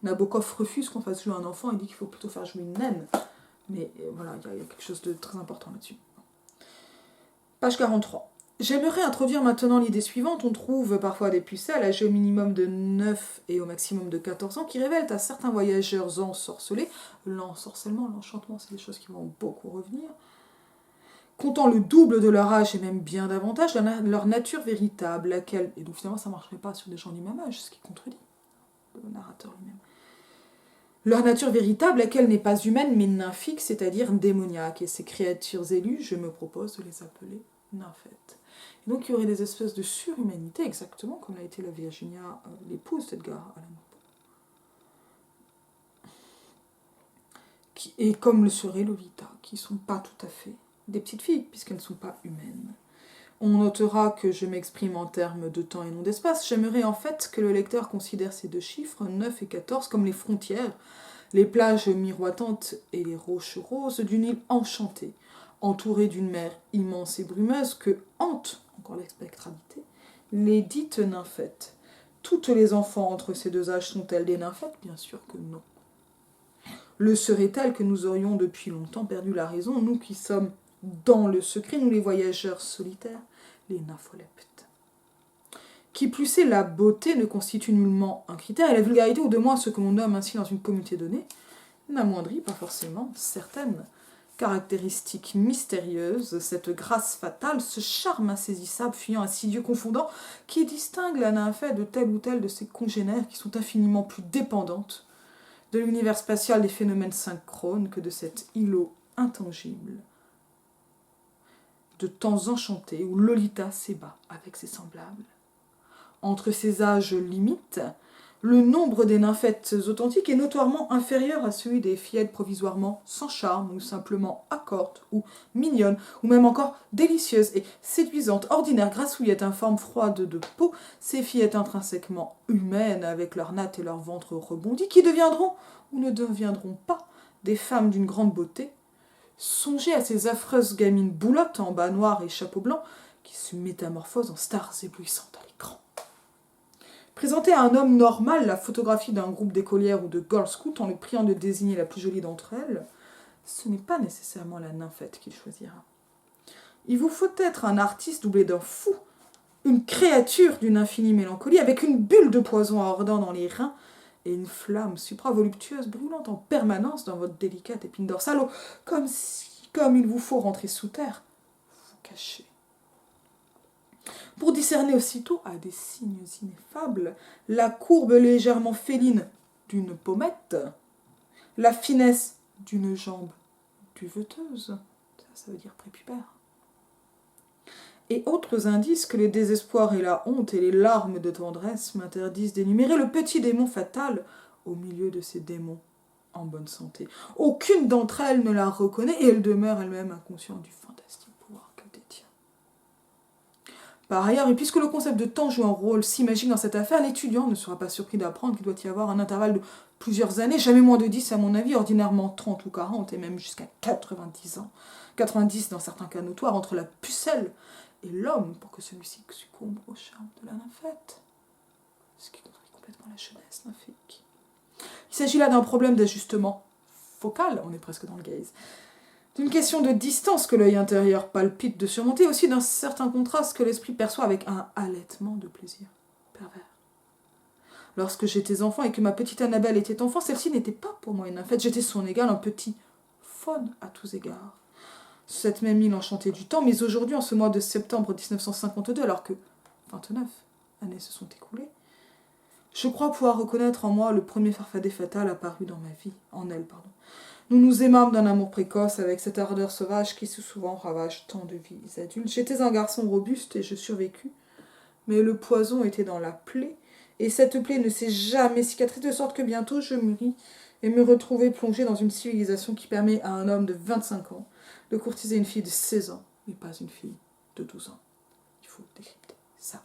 Nabokov refuse qu'on fasse jouer un enfant et dit qu'il faut plutôt faire jouer une naine. Mais voilà, il y a quelque chose de très important là-dessus. Page 43. J'aimerais introduire maintenant l'idée suivante. On trouve parfois des pucelles âgées au minimum de 9 et au maximum de 14 ans qui révèlent à certains voyageurs ensorcelés, l'ensorcellement, l'enchantement, c'est des choses qui vont beaucoup revenir, comptant le double de leur âge et même bien davantage, leur nature véritable, laquelle, et donc finalement ça ne marcherait pas sur des gens du même âge, ce qui contredit le narrateur lui-même. Leur nature véritable, laquelle n'est pas humaine mais nymphique, c'est-à-dire démoniaque, et ces créatures élues, je me propose de les appeler nymphètes. Et donc il y aurait des espèces de surhumanité, exactement comme l'a été la Virginia, l'épouse d'Edgar Allan Poe. Et comme le serait Lolita, qui ne sont pas tout à fait des petites filles, puisqu'elles ne sont pas humaines. On notera que je m'exprime en termes de temps et non d'espace. J'aimerais en fait que le lecteur considère ces deux chiffres, 9 et 14, comme les frontières, les plages miroitantes et les roches roses d'une île enchantée, entourée d'une mer immense et brumeuse que hante, encore la spectralité, les dites nymphètes. Toutes les enfants entre ces deux âges sont-elles des nymphètes? Bien sûr que non. Le serait-elle que nous aurions depuis longtemps perdu la raison, nous qui sommes dans le secret, nous les voyageurs solitaires, les nympholeptes. Qui plus est, la beauté ne constitue nullement un critère, et la vulgarité, ou de moins ce que l'on nomme ainsi dans une communauté donnée, n'amoindrit pas forcément certaines caractéristiques mystérieuses, cette grâce fatale, ce charme insaisissable, fuyant à 6 dieux confondants, qui distingue la nymphette de telle ou telle de ses congénères qui sont infiniment plus dépendantes de l'univers spatial des phénomènes synchrones que de cet îlot intangible de temps enchanté où Lolita s'ébat avec ses semblables. Entre ces âges limites, le nombre des nymphètes authentiques est notoirement inférieur à celui des fillettes provisoirement sans charme ou simplement accortes ou mignonnes ou même encore délicieuses et séduisantes, ordinaires, grassouillettes, informes, froides de peau, ces fillettes intrinsèquement humaines avec leurs nattes et leur ventre rebondis qui deviendront ou ne deviendront pas des femmes d'une grande beauté. Songez à ces affreuses gamines boulottes en bas noir et chapeau blanc qui se métamorphosent en stars éblouissantes à l'écran. Présenter à un homme normal la photographie d'un groupe d'écolières ou de Girl Scouts en le priant de désigner la plus jolie d'entre elles, ce n'est pas nécessairement la nymphette qu'il choisira. Il vous faut être un artiste doublé d'un fou, une créature d'une infinie mélancolie, avec une bulle de poison ardent dans les reins et une flamme supravoluptueuse brûlant en permanence dans votre délicate épine dorsale, comme il vous faut rentrer sous terre, vous cacher. Pour discerner aussitôt, à des signes ineffables, la courbe légèrement féline d'une pommette, la finesse d'une jambe duveteuse, ça veut dire prépubère, et autres indices que le désespoir et la honte et les larmes de tendresse m'interdisent d'énumérer le petit démon fatal au milieu de ces démons en bonne santé. Aucune d'entre elles ne la reconnaît et elle demeure elle-même inconsciente du fantastique pouvoir qu'elle détient. Par ailleurs, et puisque le concept de temps joue un rôle si magique dans cette affaire, l'étudiant ne sera pas surpris d'apprendre qu'il doit y avoir un intervalle de plusieurs années, jamais moins de 10 à mon avis, ordinairement 30 ou 40, et même jusqu'à 90 ans, 90 dans certains cas notoires, entre la pucelle et l'homme, pour que celui-ci succombe au charme de la nymphette. Ce qui contredit complètement la jeunesse nymphique. Il s'agit là d'un problème d'ajustement focal, on est presque dans le gaze, d'une question de distance que l'œil intérieur palpite de surmonter, aussi d'un certain contraste que l'esprit perçoit avec un halètement de plaisir pervers. Lorsque j'étais enfant et que ma petite Annabelle était enfant, celle-ci n'était pas pour moi une nymphette, j'étais son égale, un petit faune à tous égards. Cette même île enchantée du temps, mais aujourd'hui, en ce mois de septembre 1952, alors que 29 années se sont écoulées, je crois pouvoir reconnaître en moi le premier farfadet fatal apparu dans ma vie, en elle, pardon. Nous nous aimâmes d'un amour précoce avec cette ardeur sauvage qui si souvent ravage tant de vies adultes. J'étais un garçon robuste et je survécus, mais le poison était dans la plaie, et cette plaie ne s'est jamais cicatrisée, de sorte que bientôt je mûris et me retrouvai plongé dans une civilisation qui permet à un homme de 25 ans de courtiser une fille de 16 ans, et pas une fille de 12 ans. Il faut décrypter ça.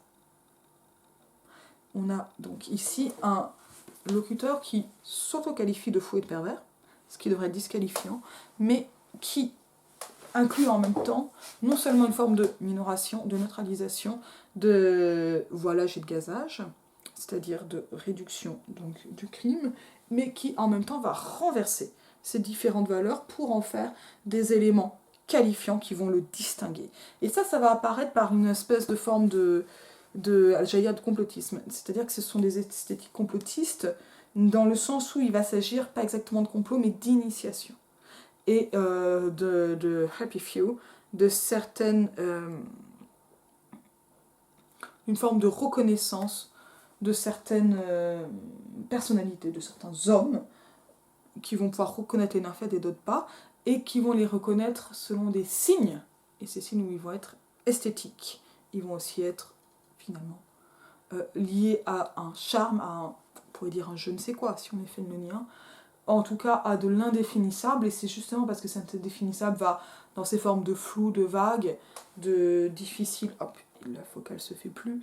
On a donc ici un locuteur qui s'auto-qualifie de fou et de pervers, ce qui devrait être disqualifiant, mais qui inclut en même temps non seulement une forme de minoration, de neutralisation, de voilage et de gazage, c'est-à-dire de réduction donc, du crime, mais qui en même temps va renverser ces différentes valeurs pour en faire des éléments qualifiants qui vont le distinguer. Et ça va apparaître par une espèce de forme de complotisme. C'est-à-dire que ce sont des esthétiques complotistes dans le sens où il va s'agir pas exactement de complot, mais d'initiation. Et de Happy Few, de certaines... une forme de reconnaissance de certaines personnalités, de certains hommes, qui vont pouvoir reconnaître les nymphètes et d'autres pas, et qui vont les reconnaître selon des signes, et ces signes où ils vont être esthétiques. Ils vont aussi être, finalement, liés à un charme, à un, on pourrait dire un je ne sais quoi, si on est féminien, en tout cas à de l'indéfinissable, et c'est justement parce que cet indéfinissable va dans ces formes de flou, de vague, de difficile, hop, la focale se fait plus,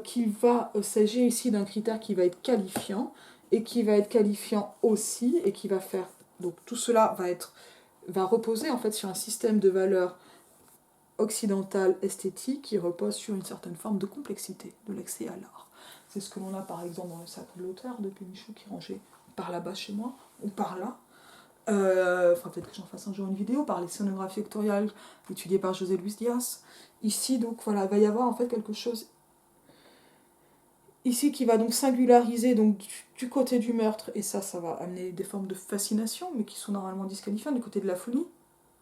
qu'il va s'agir ici d'un critère qui va être qualifiant, et qui va être qualifiant aussi, et qui va faire, donc tout cela va reposer en fait sur un système de valeurs occidentales esthétiques qui repose sur une certaine forme de complexité de l'accès à l'art. C'est ce que l'on a par exemple dans le Sacre de l'auteur de Pénichou qui est rangé par là-bas chez moi, ou par là. Peut-être que j'en fasse un jour une vidéo, par les scénographies vectoriales étudiées par José Luis Diaz. Ici, donc voilà, il va y avoir en fait quelque chose ici qui va donc singulariser donc, du côté du meurtre, et ça va amener des formes de fascination, mais qui sont normalement disqualifiantes, du côté de la folie,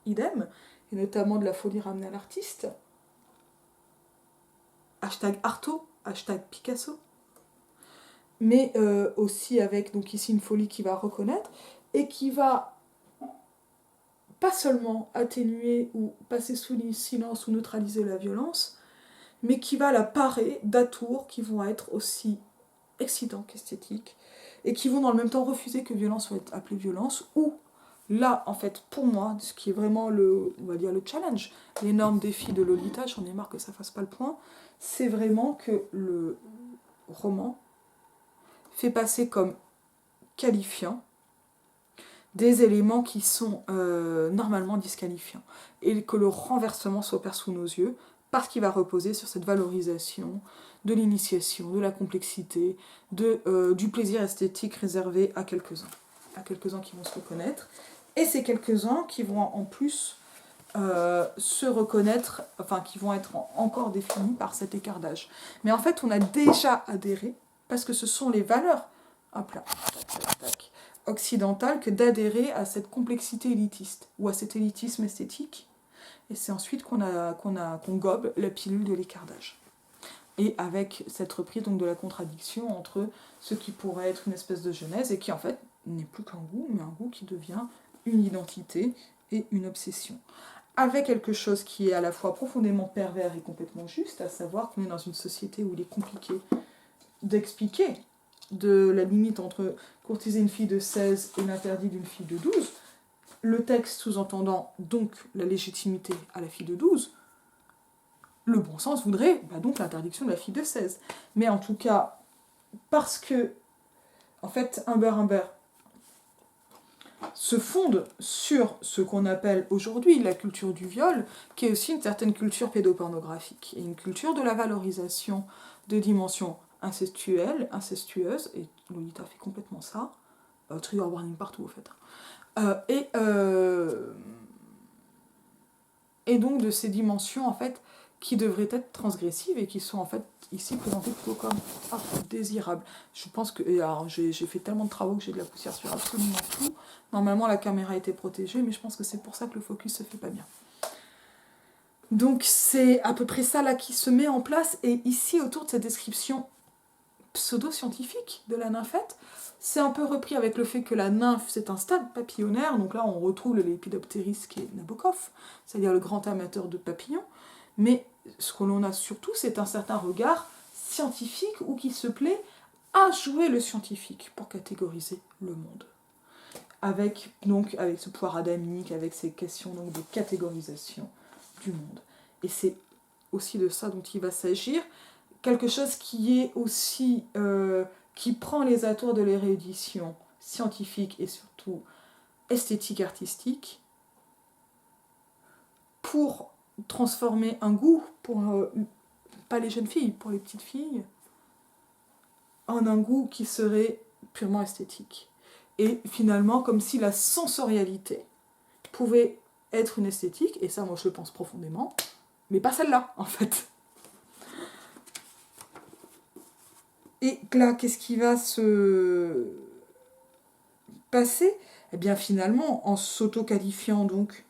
idem, et notamment de la folie ramenée à l'artiste. Hashtag Artaud, hashtag Picasso. Mais aussi avec donc ici une folie qui va reconnaître, et qui va pas seulement atténuer ou passer sous le silence ou neutraliser la violence, mais qui va la parer d'atours qui vont être aussi excitants qu'esthétiques, et qui vont dans le même temps refuser que violence soit appelée violence, ou là, en fait, pour moi, ce qui est vraiment on va dire le challenge, l'énorme défi de Lolita, j'en ai marre que ça fasse pas le point, c'est vraiment que le roman fait passer comme qualifiant des éléments qui sont normalement disqualifiants, et que le renversement s'opère sous nos yeux, parce qu'il va reposer sur cette valorisation de l'initiation, de la complexité, du plaisir esthétique réservé à quelques-uns qui vont se reconnaître, et ces quelques-uns qui vont en plus se reconnaître, enfin qui vont être encore définis par cet écart d'âge. Mais en fait, on a déjà adhéré, parce que ce sont les valeurs, hop là, occidentales, que d'adhérer à cette complexité élitiste, ou à cet élitisme esthétique, et c'est ensuite qu'on gobe la pilule de l'écart d'âge. Et avec cette reprise donc, de la contradiction entre ce qui pourrait être une espèce de genèse, et qui en fait n'est plus qu'un goût, mais un goût qui devient une identité et une obsession. avec quelque chose qui est à la fois profondément pervers et complètement juste, à savoir qu'on est dans une société où il est compliqué d'expliquer de la limite entre courtiser une fille de 16 et l'interdit d'une fille de 12, le texte sous-entendant donc la légitimité à la fille de 12, le bon sens voudrait donc l'interdiction de la fille de 16. Mais en tout cas, parce que, en fait, Humber se fonde sur ce qu'on appelle aujourd'hui la culture du viol, qui est aussi une certaine culture pédopornographique, et une culture de la valorisation de dimensions incestueuses, et Lolita fait complètement ça, trigger warning partout au fait, et donc de ces dimensions en fait qui devraient être transgressives et qui sont en fait ici présentées plutôt comme désirables. Je pense que, alors j'ai fait tellement de travaux que j'ai de la poussière sur absolument tout. Normalement la caméra était protégée, mais je pense que c'est pour ça que le focus se fait pas bien. Donc c'est à peu près ça là qui se met en place, et ici autour de cette description pseudo-scientifique de la nymphette, c'est un peu repris avec le fait que la nymphe c'est un stade papillonnaire, donc là on retrouve le Lepidoptéris qui est Nabokov, c'est-à-dire le grand amateur de papillons, mais ce que l'on a surtout c'est un certain regard scientifique ou qui se plaît à jouer le scientifique pour catégoriser le monde. Avec ce pouvoir adamique, avec ces questions donc, de catégorisation du monde. Et c'est aussi de ça dont il va s'agir, quelque chose qui est aussi qui prend les atours de l'érudition scientifique et surtout esthétique artistique pour transformer un goût pour pas les jeunes filles, pour les petites filles, en un goût qui serait purement esthétique. Et finalement, comme si la sensorialité pouvait être une esthétique, et ça moi je le pense profondément, mais pas celle-là en fait. Et là, qu'est-ce qui va se passer ? Eh bien finalement, en s'auto-qualifiant donc,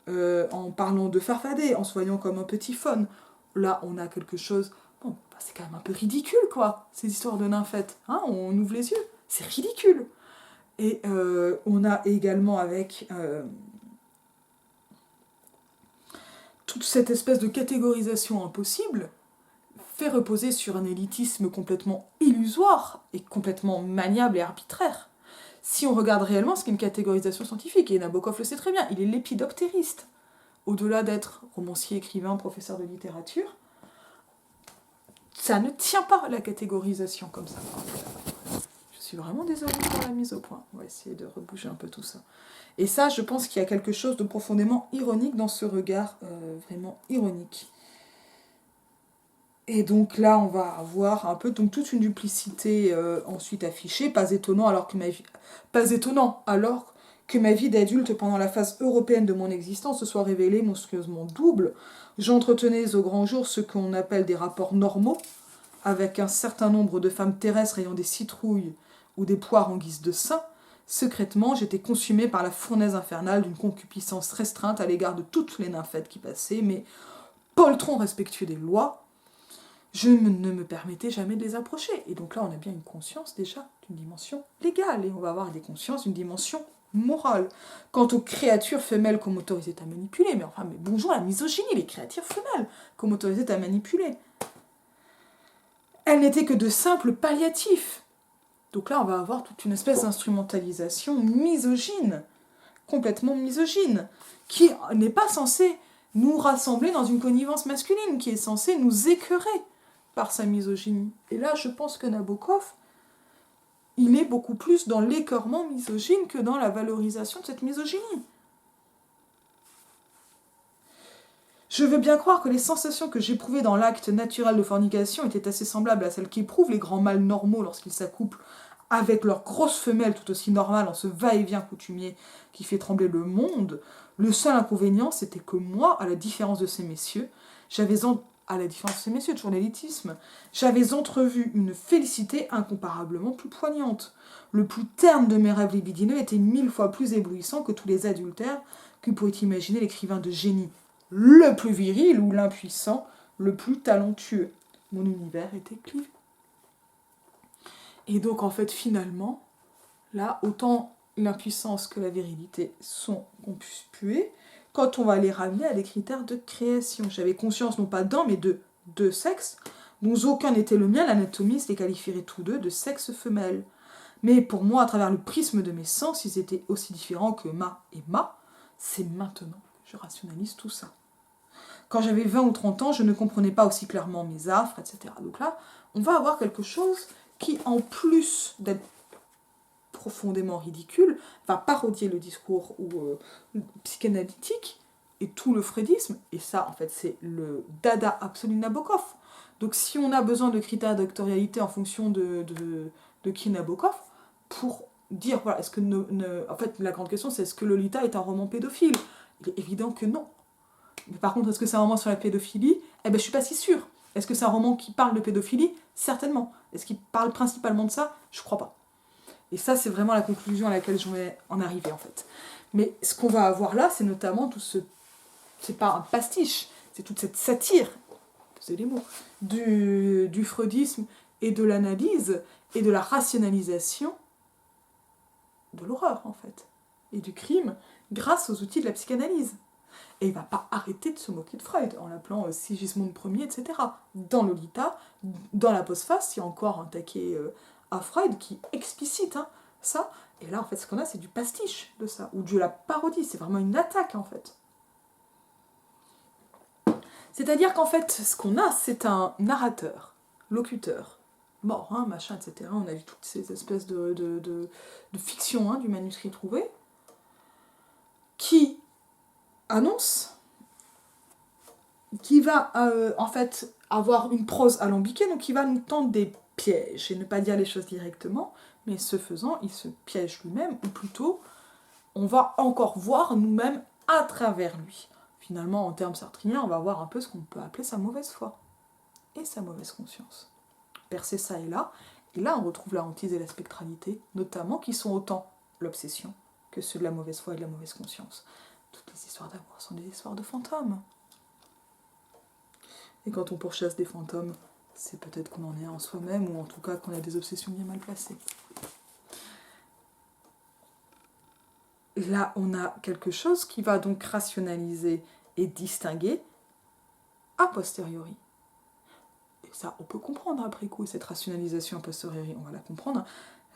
en parlant de farfadet, en se voyant comme un petit faune, là on a quelque chose, bon, c'est quand même un peu ridicule quoi, ces histoires de nymphette, hein, on ouvre les yeux, c'est ridicule. Et on a également avec toute cette espèce de catégorisation impossible, fait reposer sur un élitisme complètement illusoire et complètement maniable et arbitraire. Si on regarde réellement ce qu'est une catégorisation scientifique, et Nabokov le sait très bien, il est lépidoptériste. Au-delà d'être romancier, écrivain, professeur de littérature, ça ne tient pas la catégorisation comme ça. Je suis vraiment désolée pour la mise au point. On va essayer de rebouger un peu tout ça. Et ça, je pense qu'il y a quelque chose de profondément ironique dans ce regard, vraiment ironique. Et donc là, on va avoir un peu donc, toute une duplicité ensuite affichée, pas étonnant alors que ma vie d'adulte pendant la phase européenne de mon existence se soit révélée monstrueusement double. J'entretenais au grand jour ce qu'on appelle des rapports normaux, avec un certain nombre de femmes terrestres ayant des citrouilles ou des poires en guise de seins. Secrètement, j'étais consumée par la fournaise infernale d'une concupiscence restreinte à l'égard de toutes les nymphètes qui passaient, mais poltron respectueux des lois, je ne me permettais jamais de les approcher. Et donc là, on a bien une conscience déjà d'une dimension légale, et on va avoir des consciences d'une dimension morale. Quant aux créatures femelles qu'on m'autorisait à manipuler, mais bonjour la misogynie, les créatures femelles qu'on m'autorisait à manipuler. Elles n'étaient que de simples palliatifs. Donc là, on va avoir toute une espèce d'instrumentalisation misogyne, complètement misogyne, qui n'est pas censée nous rassembler dans une connivence masculine, qui est censée nous écœurer par sa misogynie. Et là, je pense que Nabokov, il est beaucoup plus dans l'écœurement misogyne que dans la valorisation de cette misogynie. Je veux bien croire que les sensations que j'éprouvais dans l'acte naturel de fornication étaient assez semblables à celles qu'éprouvent les grands mâles normaux lorsqu'ils s'accouplent avec leurs grosses femelles tout aussi normales en ce va-et-vient coutumier qui fait trembler le monde. Le seul inconvénient, c'était que moi, à la différence de ces messieurs, toujours l'élitisme, j'avais entrevu une félicité incomparablement plus poignante. Le plus terne de mes rêves libidineux était 1000 fois plus éblouissant que tous les adultères que pouvait imaginer l'écrivain de génie le plus viril ou l'impuissant le plus talentueux. Mon univers était clivé. Et donc en fait finalement, là, autant l'impuissance que la virilité sont conspuées, quand on va les ramener à des critères de création. J'avais conscience non pas d'un, mais de deux sexes, dont aucun n'était le mien, l'anatomiste les qualifierait tous deux de sexe femelle. Mais pour moi, à travers le prisme de mes sens, ils étaient aussi différents que ma et ma. C'est maintenant que je rationalise tout ça. Quand j'avais 20 ou 30 ans, je ne comprenais pas aussi clairement mes affres, etc. Donc là, on va avoir quelque chose qui, en plus d'être profondément ridicule, va parodier le discours psychanalytique et tout le freudisme. Et ça, en fait, c'est le dada absolu de Nabokov. Donc si on a besoin de critères d'actorialité en fonction de qui est Nabokov, pour dire, voilà, est-ce que... en fait, la grande question, c'est est-ce que Lolita est un roman pédophile? Il est évident que non. Mais par contre, est-ce que c'est un roman sur la pédophilie? Eh ben, je suis pas si sûre. Est-ce que c'est un roman qui parle de pédophilie? Certainement. Est-ce qu'il parle principalement de ça? Je crois pas. Et ça, c'est vraiment la conclusion à laquelle je vais en arriver, en fait. Mais ce qu'on va avoir là, c'est notamment tout ce... C'est pas un pastiche, c'est toute cette satire, c'est les mots, du freudisme et de l'analyse et de la rationalisation de l'horreur, en fait, et du crime, grâce aux outils de la psychanalyse. Et il va pas arrêter de se moquer de Freud, en l'appelant Sigismond Ier, etc. Dans Lolita, dans la postface, il y a encore un taquet à Freud qui explicite ça. Et là, en fait, ce qu'on a, c'est du pastiche de ça, ou de la parodie. C'est vraiment une attaque, en fait. C'est-à-dire qu'en fait, ce qu'on a, c'est un narrateur, locuteur, mort, machin, etc. On a vu toutes ces espèces de fiction du manuscrit trouvé, qui annonce, qui va en fait avoir une prose alambiquée, donc il va nous tendre des pièges, et ne pas dire les choses directement, mais ce faisant, il se piège lui-même, ou plutôt, on va encore voir nous-mêmes à travers lui. Finalement, en termes sartriens, on va voir un peu ce qu'on peut appeler sa mauvaise foi et sa mauvaise conscience. Percer ça et là on retrouve la hantise et la spectralité, notamment, qui sont autant l'obsession que ceux de la mauvaise foi et de la mauvaise conscience. Toutes les histoires d'amour sont des histoires de fantômes. Et quand on pourchasse des fantômes, c'est peut-être qu'on en est en soi-même, ou en tout cas qu'on a des obsessions bien mal placées. Là, on a quelque chose qui va donc rationaliser et distinguer a posteriori. Et ça, on peut comprendre après coup, cette rationalisation a posteriori, on va la comprendre.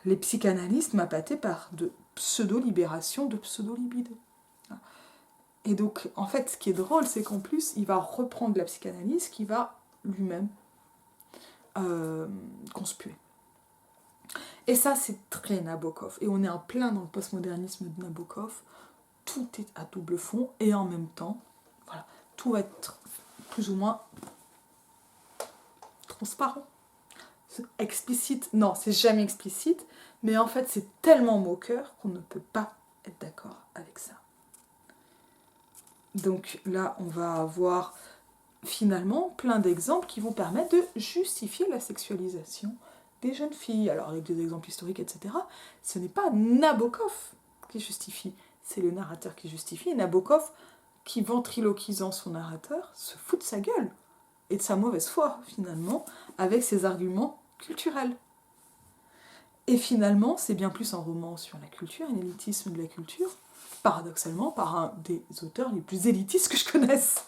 Les psychanalystes m'appâtaient par de pseudo-libération, de pseudo-libido. Et donc, en fait, ce qui est drôle, c'est qu'en plus, il va reprendre la psychanalyse qui va lui-même conspuer. Et ça, c'est très Nabokov. Et on est en plein dans le postmodernisme de Nabokov. Tout est à double fond, et en même temps, voilà, tout va être plus ou moins transparent. Explicite, non, c'est jamais explicite, mais en fait, c'est tellement moqueur qu'on ne peut pas être d'accord avec ça. Donc là, on va avoir finalement plein d'exemples qui vont permettre de justifier la sexualisation des jeunes filles. Alors avec des exemples historiques, etc. Ce n'est pas Nabokov qui justifie, c'est le narrateur qui justifie. Et Nabokov, qui ventriloquisant son narrateur, se fout de sa gueule et de sa mauvaise foi, finalement, avec ses arguments culturels. Et finalement, c'est bien plus un roman sur la culture et l'élitisme de la culture, paradoxalement, par un des auteurs les plus élitistes que je connaisse.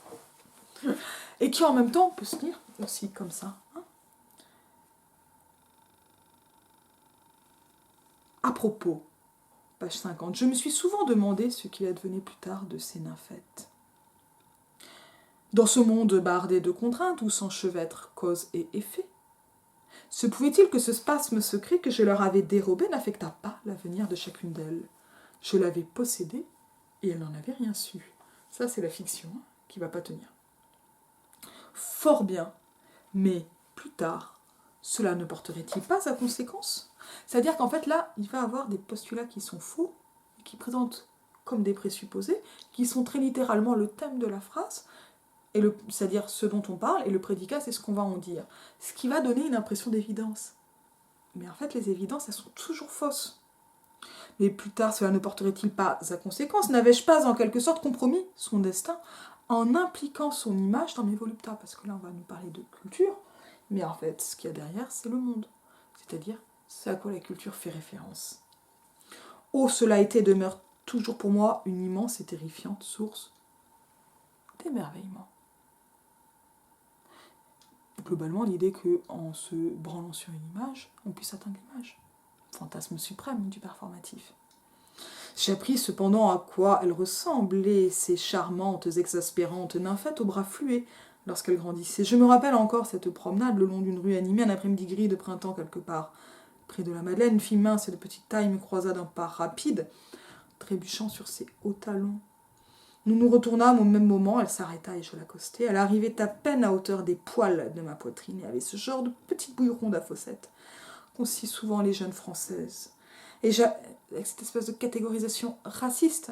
Et qui en même temps peut se lire aussi comme ça. À propos, page 50, je me suis souvent demandé ce qu'il advenait plus tard de ces nymphètes. Dans ce monde bardé de contraintes où s'enchevêtrent cause et effet, se pouvait-il que ce spasme secret que je leur avais dérobé n'affectât pas l'avenir de chacune d'elles? Je l'avais possédée et elle n'en avait rien su. Ça, c'est la fiction qui ne va pas tenir. Fort bien, mais plus tard, cela ne porterait-il pas à conséquence? C'est-à-dire qu'en fait, là, il va avoir des postulats qui sont faux, qui présentent comme des présupposés, qui sont très littéralement le thème de la phrase, c'est-à-dire ce dont on parle, et le prédicat, c'est ce qu'on va en dire. Ce qui va donner une impression d'évidence. Mais en fait, les évidences, elles sont toujours fausses. Mais plus tard, cela ne porterait-il pas à conséquence? N'avais-je pas en quelque sorte compromis son destin en impliquant son image dans mes voluptas? Parce que là, on va nous parler de culture, mais en fait, ce qu'il y a derrière, c'est le monde. C'est-à-dire, c'est à quoi la culture fait référence. Oh, cela a été et demeure toujours pour moi une immense et terrifiante source d'émerveillement. Globalement, l'idée qu'en se branlant sur une image, on puisse atteindre l'image. Fantasme suprême du performatif. J'ai appris cependant à quoi elles ressemblaient, ces charmantes, exaspérantes nymphettes aux bras fluets, lorsqu'elles grandissaient. Je me rappelle encore cette promenade le long d'une rue animée, un après-midi gris de printemps quelque part. Près de la Madeleine, une fille mince et de petite taille me croisa d'un pas rapide, trébuchant sur ses hauts talons. Nous nous retournâmes au même moment, elle s'arrêta et je l'accostai. Elle arrivait à peine à hauteur des poils de ma poitrine et avait ce genre de petite bouille ronde à fossettes qu'ont si souvent les jeunes françaises. Et avec cette espèce de catégorisation raciste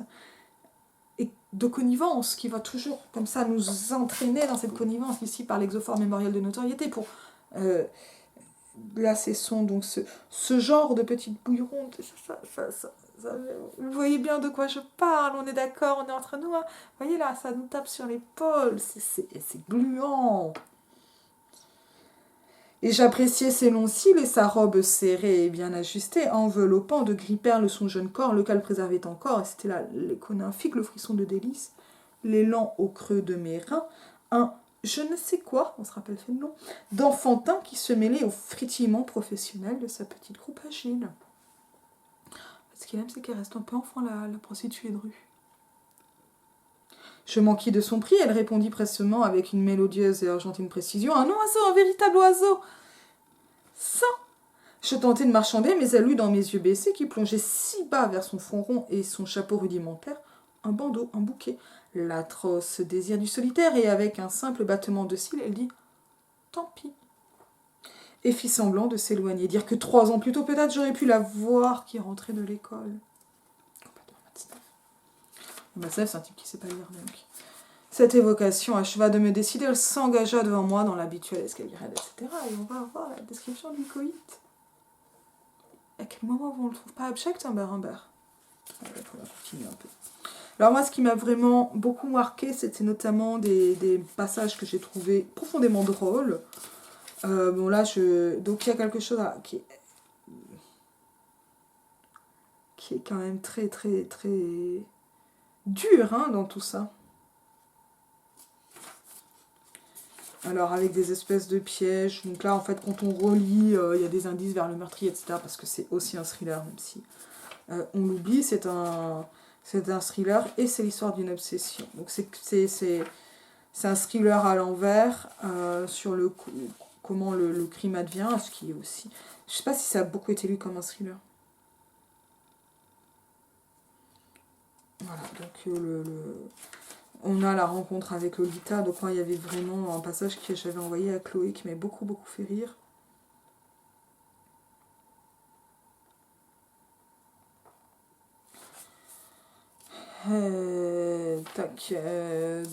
et de connivence qui va toujours comme ça nous entraîner dans cette connivence ici par l'exophore mémorial de notoriété pour là c'est son donc ce genre de petite bouille ronde. Vous voyez bien de quoi je parle, on est d'accord, on est entre nous, hein. Vous voyez là, ça nous tape sur l'épaule, c'est gluant. Et j'appréciais ses longs cils et sa robe serrée et bien ajustée, enveloppant de gris perles son jeune corps, lequel préservait encore, et c'était là l'écho nymphique, le frisson de délice, l'élan au creux de mes reins, un je ne sais quoi, on se rappelle fait le nom, d'enfantin qui se mêlait au frétillement professionnel de sa petite croupe agile. Ce qu'il aime, c'est qu'elle reste un peu enfant, la prostituée de rue. Je m'enquis de son prix, elle répondit prestement avec une mélodieuse et argentine précision. Un oiseau, un véritable oiseau 100. Je tentai de marchander, mais elle eut dans mes yeux baissés, qui plongeaient si bas vers son front rond et son chapeau rudimentaire, un bandeau, un bouquet, l'atroce désir du solitaire, et avec un simple battement de cils, elle dit « Tant pis » et fit semblant de s'éloigner. Dire que 3 ans plus tôt, peut-être, j'aurais pu la voir qui rentrait de l'école. Matzneff, c'est un type qui sait pas lire, donc. Cette évocation acheva de me décider, elle s'engagea devant moi dans l'habituel escalierade, etc. Et on va voir la description du coït. À quel moment on ne le trouve pas abject, Humbert Humbert? On va continuer un peu. Alors moi, ce qui m'a vraiment beaucoup marqué, c'était notamment des passages que j'ai trouvés profondément drôles. Bon là, donc il y a quelque chose qui est quand même très très très dur hein, dans tout ça. Alors avec des espèces de pièges, donc là en fait quand on relit, il y a des indices vers le meurtrier, etc. Parce que c'est aussi un thriller, même si on l'oublie, c'est un thriller et c'est l'histoire d'une obsession. Donc c'est un thriller à l'envers sur comment le crime advient, ce qui est aussi... Je sais pas si ça a beaucoup été lu comme un thriller. Voilà, donc on a la rencontre avec Lolita, donc moi il y avait vraiment un passage que j'avais envoyé à Chloé qui m'avait beaucoup beaucoup fait rire.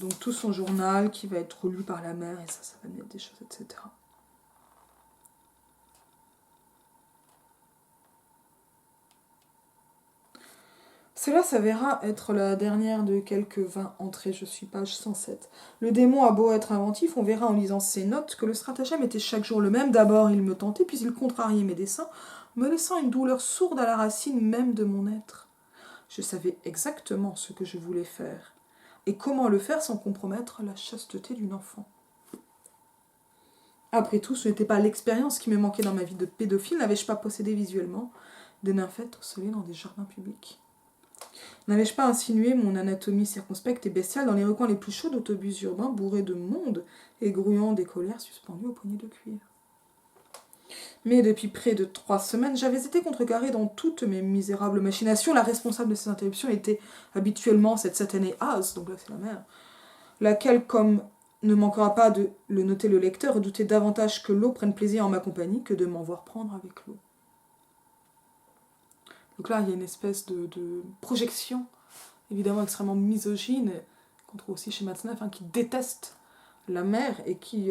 Donc tout son journal qui va être relu par la mère, et ça va mettre des choses, etc. Cela s'avéra être la dernière de quelques 20 entrées, je suis page 107. Le démon a beau être inventif, on verra en lisant ses notes que le stratagème était chaque jour le même. D'abord il me tentait, puis il contrariait mes desseins, me laissant une douleur sourde à la racine même de mon être. Je savais exactement ce que je voulais faire, et comment le faire sans compromettre la chasteté d'une enfant. Après tout, ce n'était pas l'expérience qui me manquait dans ma vie de pédophile, n'avais-je pas possédé visuellement des nymphettes ocellées dans des jardins publics? N'avais-je pas insinué mon anatomie circonspecte et bestiale dans les recoins les plus chauds d'autobus urbains bourrés de monde et grouillant des colères suspendues aux poignées de cuir? Mais depuis près de 3 semaines, j'avais été contrecarrée dans toutes mes misérables machinations. La responsable de ces interruptions était habituellement cette satanée As, donc là c'est la mère, laquelle, comme ne manquera pas de le noter le lecteur, redoutait davantage que l'eau prenne plaisir en ma compagnie que de m'en voir prendre avec l'eau. Donc là, il y a une espèce de projection, évidemment extrêmement misogyne, qu'on trouve aussi chez Matzneff, qui déteste la mère et qui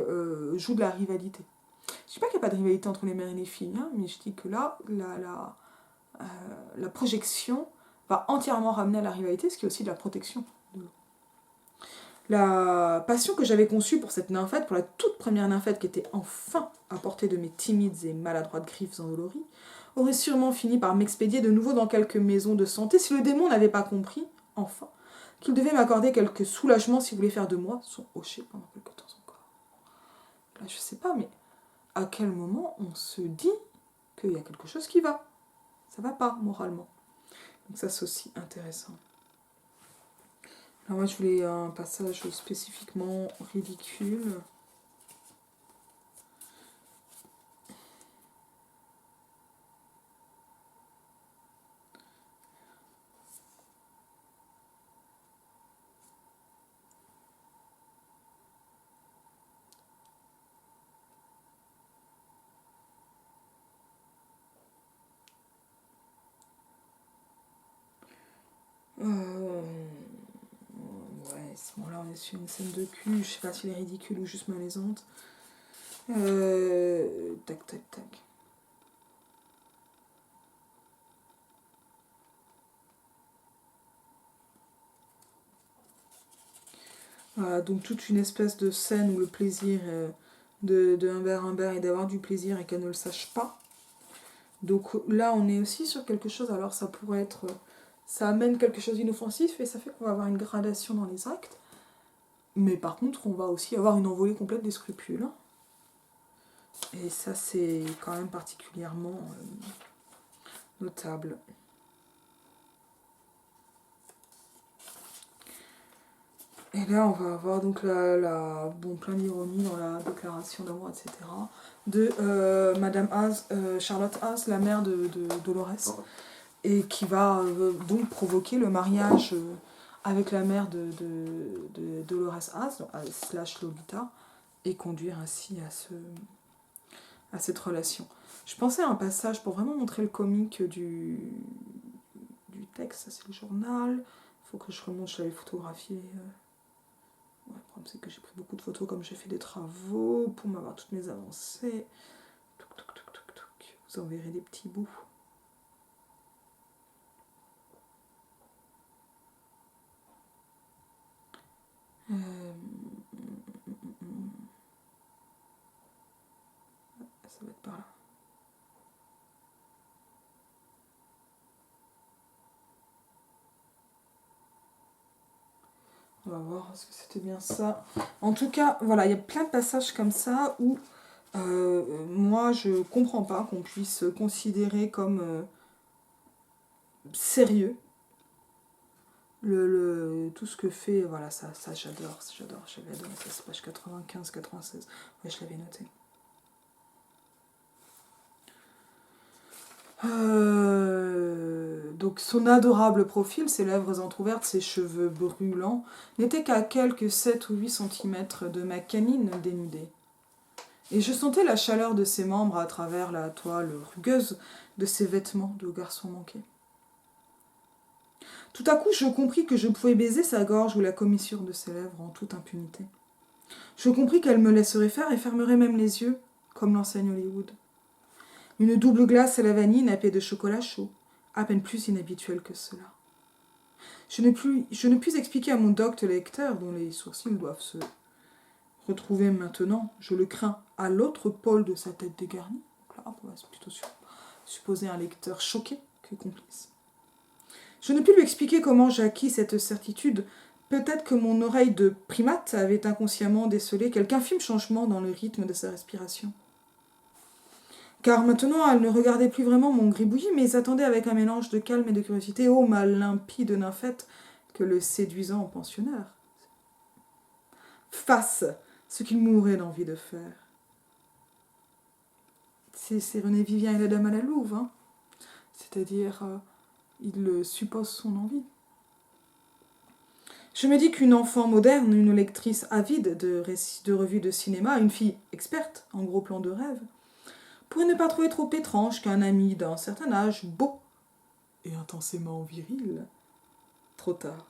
joue de la rivalité. Je ne dis pas qu'il n'y a pas de rivalité entre les mères et les filles, mais je dis que là, la projection va entièrement ramener à la rivalité, ce qui est aussi de la protection de l'eau. La passion que j'avais conçue pour cette nymphette, pour la toute première nymphette qui était enfin à portée de mes timides et maladroites griffes endolories, aurait sûrement fini par m'expédier de nouveau dans quelques maisons de santé si le démon n'avait pas compris, enfin, qu'il devait m'accorder quelques soulagements s'il voulait faire de moi son hocher pendant quelque temps encore. Là, je sais pas, mais à quel moment on se dit qu'il y a quelque chose qui va? Ça va pas, moralement. Donc ça, c'est aussi intéressant. Alors moi, je voulais un passage spécifiquement ridicule. Ouais, bon là on est sur une scène de cul, je sais pas si elle est ridicule ou juste malaisante. Tac, tac, tac. Voilà, donc toute une espèce de scène où le plaisir de Humbert est d'avoir du plaisir et qu'elle ne le sache pas. Donc là on est aussi sur quelque chose, alors ça pourrait être... Ça amène quelque chose d'inoffensif et ça fait qu'on va avoir une gradation dans les actes. Mais par contre, on va aussi avoir une envolée complète des scrupules. Et ça, c'est quand même particulièrement notable. Et là, on va avoir donc plein d'ironie dans la déclaration d'amour, etc. de Madame Haas, Charlotte Haas, la mère de Dolores, et qui va donc provoquer le mariage avec la mère de Dolores Haas, slash Lolita, et conduire ainsi à cette relation. Je pensais à un passage pour vraiment montrer le comique du texte, ça c'est le journal, il faut que je remonte, je l'avais photographié. Le problème c'est que j'ai pris beaucoup de photos comme j'ai fait des travaux pour m'avoir toutes mes avancées. Vous en verrez des petits bouts. Ça va être par là. On va voir, est-ce que c'était bien ça. En tout cas, voilà, il y a plein de passages comme ça où moi je comprends pas qu'on puisse considérer comme sérieux tout ce que fait, voilà, ça j'adore, j'avais adoré ça, c'est page 95-96, ouais, je l'avais noté. Donc son adorable profil, ses lèvres entr'ouvertes, ses cheveux brûlants, n'étaient qu'à quelques 7 ou 8 centimètres de ma canine dénudée. Et je sentais la chaleur de ses membres à travers la toile rugueuse de ses vêtements de garçon manqué. Tout à coup, je compris que je pouvais baiser sa gorge ou la commissure de ses lèvres en toute impunité. Je compris qu'elle me laisserait faire et fermerait même les yeux, comme l'enseigne Hollywood. Une double glace à la vanille nappée de chocolat chaud, à peine plus inhabituel que cela. Je ne puis expliquer à mon docte lecteur, dont les sourcils doivent se retrouver maintenant, je le crains, à l'autre pôle de sa tête dégarnie. Donc là, on va plutôt supposer un lecteur choqué que complice. Je ne puis lui expliquer comment j'acquis cette certitude. Peut-être que mon oreille de primate avait inconsciemment décelé quelque infime changement dans le rythme de sa respiration. Car maintenant, elle ne regardait plus vraiment mon gribouillis, mais s'attendait avec un mélange de calme et de curiosité au mal limpide nymphette que le séduisant pensionnaire fasse ce qu'il mourait d'envie de faire. C'est René Vivien et la Dame à la Louve, hein. C'est-à-dire, il suppose son envie. Je me dis qu'une enfant moderne, une lectrice avide de récits de revues de cinéma, une fille experte en gros plans de rêve, pourrait ne pas trouver trop étrange qu'un ami d'un certain âge, beau et intensément viril, trop tard.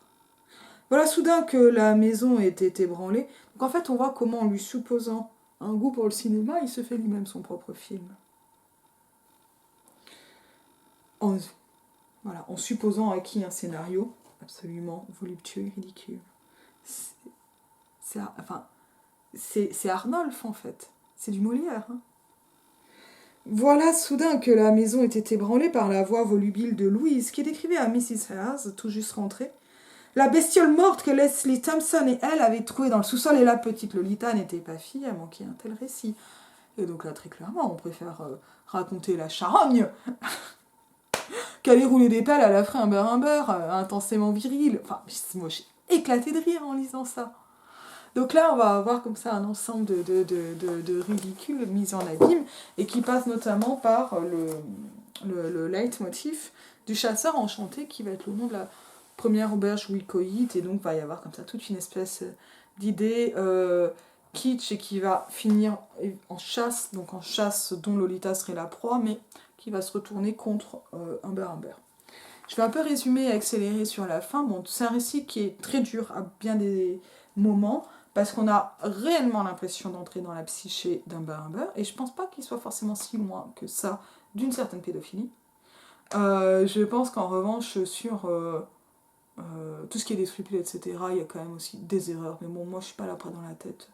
Voilà soudain que la maison était ébranlée. Donc en fait, on voit comment, en lui supposant un goût pour le cinéma, il se fait lui-même son propre film. En supposant acquis un scénario absolument voluptueux et ridicule. C'est Arnolphe, en fait. C'est du Molière. Hein. Voilà soudain que la maison était ébranlée par la voix volubile de Louise, qui décrivait à Mrs. Haas, tout juste rentrée, La bestiole morte que Leslie Thompson et elle avaient trouvée dans le sous-sol, et la petite Lolita n'était pas fille, elle manquait un tel récit. Et donc là, très clairement, on préfère raconter la charogne qu'aller rouler des pelles à la Frais Humber, intensément viril. Enfin, moi, j'ai éclaté de rire en lisant ça. Donc là, on va avoir comme ça un ensemble de ridicules mis en abîme, et qui passe notamment par le leitmotiv du chasseur enchanté, qui va être le nom de la première auberge où il coïte, et donc va y avoir comme ça toute une espèce d'idée kitsch, et qui va finir en chasse, donc en chasse dont Lolita serait la proie, mais qui va se retourner contre Humber. Je vais un peu résumer et accélérer sur la fin. Bon, c'est un récit qui est très dur à bien des moments, parce qu'on a réellement l'impression d'entrer dans la psyché d'Humber, et je pense pas qu'il soit forcément si loin que ça d'une certaine pédophilie. Je pense qu'en revanche, sur tout ce qui est des scrupules, etc., il y a quand même aussi des erreurs. Mais bon, moi, je suis pas là près dans la tête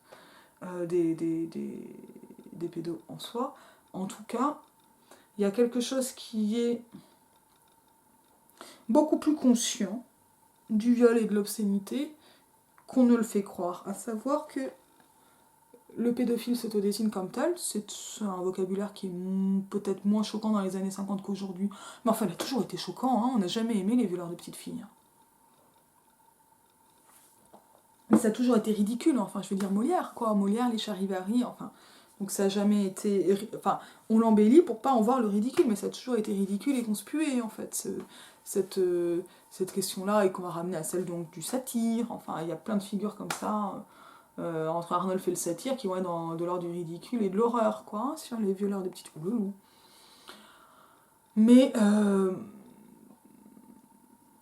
des pédos en soi. En tout cas, il y a quelque chose qui est beaucoup plus conscient du viol et de l'obscénité qu'on ne le fait croire. À savoir que le pédophile s'autodessine comme tel, c'est un vocabulaire qui est peut-être moins choquant dans les années 50 qu'aujourd'hui. Mais enfin, il a toujours été choquant, hein. On n'a jamais aimé les violeurs de petites filles. Mais ça a toujours été ridicule, enfin, je veux dire Molière, quoi. Molière, les Charivari, enfin. Donc ça n'a jamais été... Enfin, on l'embellit pour pas en voir le ridicule, mais ça a toujours été ridicule et conspué, en fait, cette question-là, et qu'on va ramener à celle donc du satire. Enfin, il y a plein de figures comme ça, entre Arnolphe et le satire, qui vont être de l'ordre du ridicule et de l'horreur, quoi, hein, sur les violeurs de petites louloulous. Mais...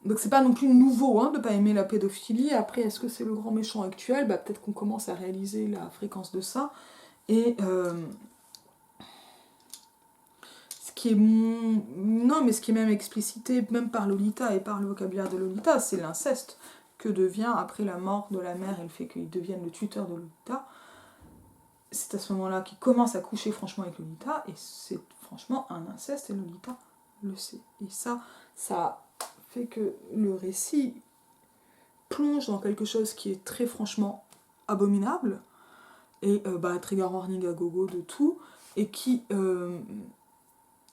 Donc c'est pas non plus nouveau hein, de pas aimer la pédophilie. Après, est-ce que c'est le grand méchant actuel ? Bah, peut-être qu'on commence à réaliser la fréquence de ça. Et ce qui est non, mais ce qui est même explicité, même par Lolita et par le vocabulaire de Lolita, c'est l'inceste que devient, après la mort de la mère et le fait qu'il devienne le tuteur de Lolita. C'est à ce moment-là qu'il commence à coucher franchement avec Lolita, et c'est franchement un inceste, et Lolita le sait. Et ça fait que le récit plonge dans quelque chose qui est très franchement abominable, et trigger warning à gogo de tout, et qui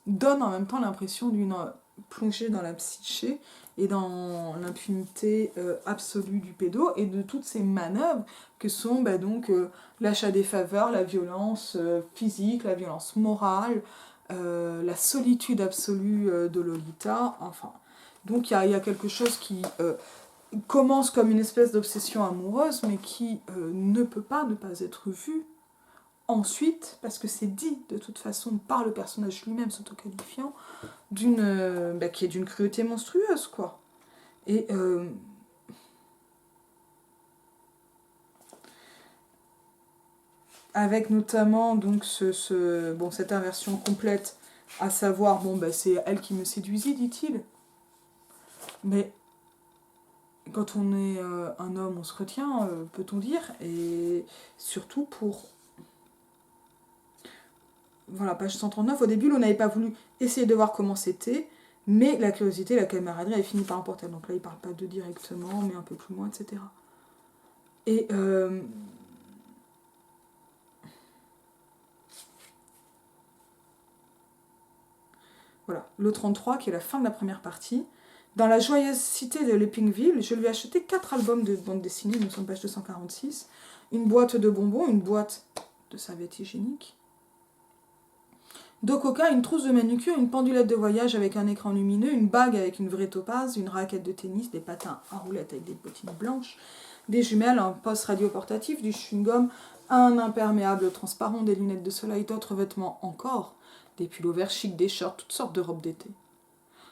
donne en même temps l'impression d'une plongée dans la psyché et dans l'impunité absolue du pédo, et de toutes ces manœuvres que sont l'achat des faveurs, la violence physique, la violence morale, la solitude absolue de Lolita, enfin. Donc il y a quelque chose qui commence comme une espèce d'obsession amoureuse, mais qui ne peut pas ne pas être vu ensuite, parce que c'est dit de toute façon par le personnage lui-même s'auto-qualifiant, qui est d'une cruauté monstrueuse, quoi. Et avec notamment donc cette inversion complète, à savoir, c'est elle qui me séduisit, dit-il. Mais quand on est un homme, on se retient, peut-on dire, et surtout pour... Voilà, page 139, au début, on n'avait pas voulu essayer de voir comment c'était, mais la curiosité, la camaraderie avait fini par emporter. Donc là, il ne parle pas d'eux directement, mais un peu plus loin, etc. Et voilà, le 33, qui est la fin de la première partie. Dans la joyeuse cité de Leppingville, je lui ai acheté 4 albums de bande dessinée, nous sommes page 246, une boîte de bonbons, une boîte de serviettes hygiéniques, de coca, une trousse de manucure, une pendulette de voyage avec un écran lumineux, une bague avec une vraie topaze, une raquette de tennis, des patins à roulettes avec des bottines blanches, des jumelles, un poste radio portatif, du chewing-gum, un imperméable transparent, des lunettes de soleil, d'autres vêtements encore, des pullovers chics, des shorts, toutes sortes de robes d'été.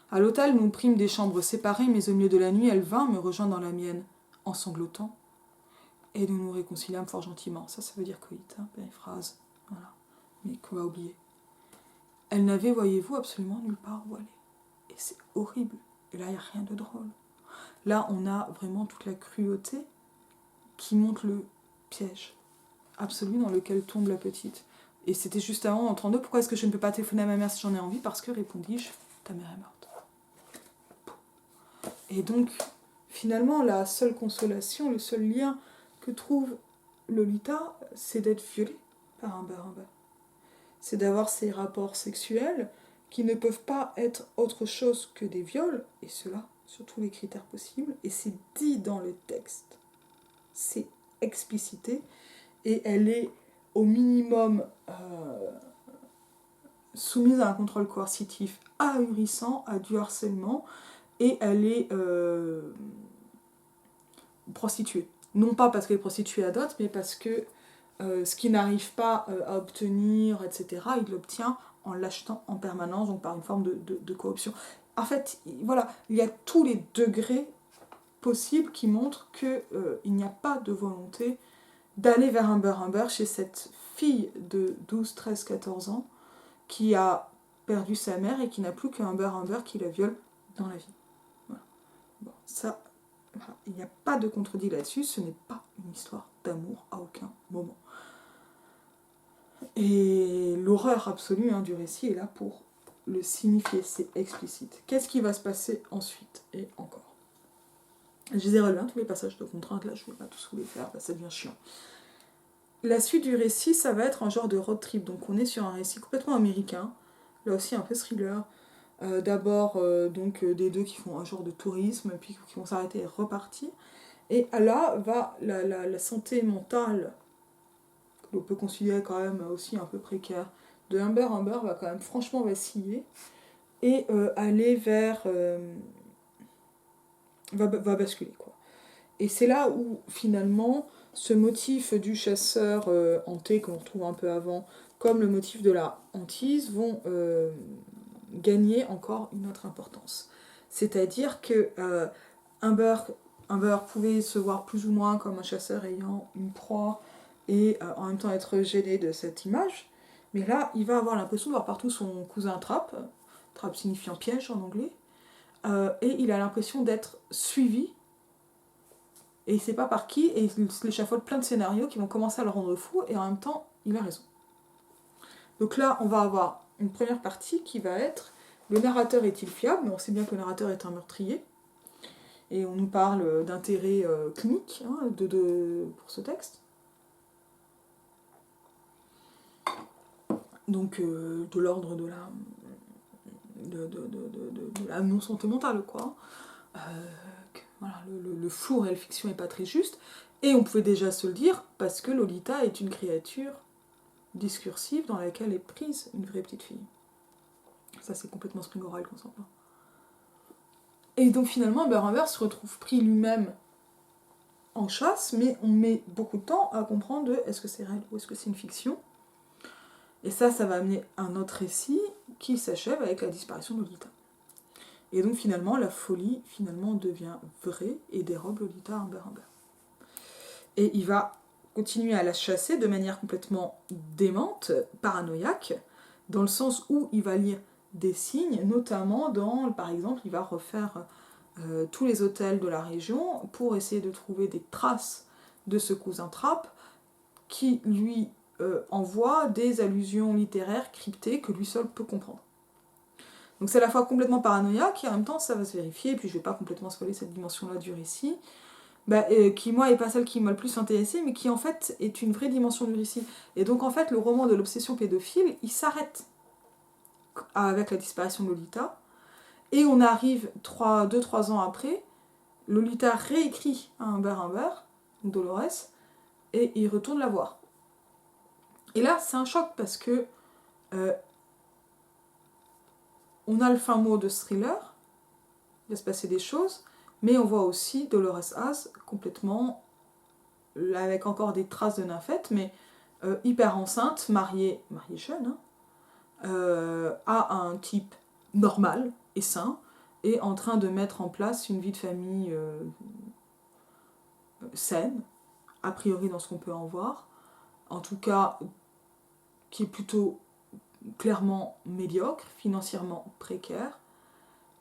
À l'hôtel, nous prîmes des chambres séparées, mais au milieu de la nuit, elle vint me rejoindre dans la mienne, en sanglotant, et nous nous réconciliâmes fort gentiment. Ça veut dire coït, hein, belle phrase, voilà, mais qu'on va oublier. Elle n'avait, voyez-vous, absolument nulle part où aller. Et c'est horrible. Et là, il n'y a rien de drôle. Là, on a vraiment toute la cruauté qui montre le piège absolu dans lequel tombe la petite. Et c'était juste avant, en 32, pourquoi est-ce que je ne peux pas téléphoner à ma mère si j'en ai envie ? Parce que, répondis-je, ta mère est morte. Et donc, finalement, la seule consolation, le seul lien que trouve Lolita, c'est d'être violée par Humber Humber. C'est d'avoir ces rapports sexuels qui ne peuvent pas être autre chose que des viols, et cela sur tous les critères possibles, et c'est dit dans le texte. C'est explicité, et elle est au minimum soumise à un contrôle coercitif ahurissant, à du harcèlement, et elle est prostituée. Non pas parce qu'elle est prostituée à dot, mais parce que ce qu'il n'arrive pas à obtenir, etc., il l'obtient en l'achetant en permanence, donc par une forme de corruption. En fait, voilà, il y a tous les degrés possibles qui montrent qu'il n'y a pas de volonté d'aller vers Humber Humber chez cette fille de 12, 13, 14 ans qui a perdu sa mère et qui n'a plus qu'un Humber Humber qui la viole dans la vie. Voilà. Bon, ça, voilà. Il n'y a pas de contredit là-dessus, ce n'est pas une histoire d'amour à aucun moment. Et l'horreur absolue du récit est là pour le signifier, c'est explicite. Qu'est-ce qui va se passer ensuite et encore? Je les ai relevés, tous les passages de contrainte, là je ne vais pas tous vous les faire, là, ça devient chiant. La suite du récit, ça va être un genre de road trip, donc on est sur un récit complètement américain, là aussi un peu thriller. D'abord des deux qui font un genre de tourisme, puis qui vont s'arrêter et repartir. Et là va la santé mentale, que l'on peut considérer quand même aussi un peu précaire, de Humber Humber va quand même franchement vaciller et aller vers... va basculer, quoi. Et c'est là où, finalement, ce motif du chasseur hanté, qu'on retrouve un peu avant, comme le motif de la hantise, vont gagner encore une autre importance. C'est-à-dire que Humber pouvait se voir plus ou moins comme un chasseur ayant une proie et en même temps être gêné de cette image, mais là, il va avoir l'impression de voir partout son cousin Trap, Trap signifiant piège en anglais, et il a l'impression d'être suivi, et il ne sait pas par qui, et il s'échafaude plein de scénarios qui vont commencer à le rendre fou, et en même temps, il a raison. Donc là, on va avoir une première partie qui va être le narrateur est-il fiable? Mais on sait bien que le narrateur est un meurtrier, et on nous parle d'intérêt clinique pour ce texte. Donc de l'ordre de la non-santé mentale, quoi. Voilà, le flou réel fiction n'est pas très juste, et on pouvait déjà se le dire, parce que Lolita est une créature discursive dans laquelle est prise une vraie petite fille. Ça, c'est complètement springoral qu'on s'en parle. Et donc finalement, Humber Humber se retrouve pris lui-même en chasse, mais on met beaucoup de temps à comprendre est-ce que c'est réel ou est-ce que c'est une fiction. Et ça va amener un autre récit qui s'achève avec la disparition de Lolita. Et donc finalement, la folie devient vraie et dérobe Lolita à Humber Humber. Et il va continuer à la chasser de manière complètement démente, paranoïaque, dans le sens où il va lire des signes, notamment par exemple, il va refaire tous les hôtels de la région pour essayer de trouver des traces de ce cousin Trapp qui lui envoie des allusions littéraires cryptées que lui seul peut comprendre. Donc c'est à la fois complètement paranoïaque et en même temps ça va se vérifier, et puis je vais pas complètement spoiler cette dimension-là du récit, qui moi est pas celle qui m'a le plus intéressée, mais qui en fait est une vraie dimension du récit. Et donc en fait le roman de l'obsession pédophile, il s'arrête avec la disparition de Lolita, et on arrive 2-3 ans après, Lolita réécrit à Humber Humber, Dolores, et il retourne la voir. Et là c'est un choc parce que on a le fin mot de ce thriller, il va se passer des choses, mais on voit aussi Dolores Haze complètement, avec encore des traces de nymphette, mais hyper enceinte, mariée jeune, à un type normal et sain, et en train de mettre en place une vie de famille saine, a priori dans ce qu'on peut en voir, en tout cas qui est plutôt clairement médiocre, financièrement précaire,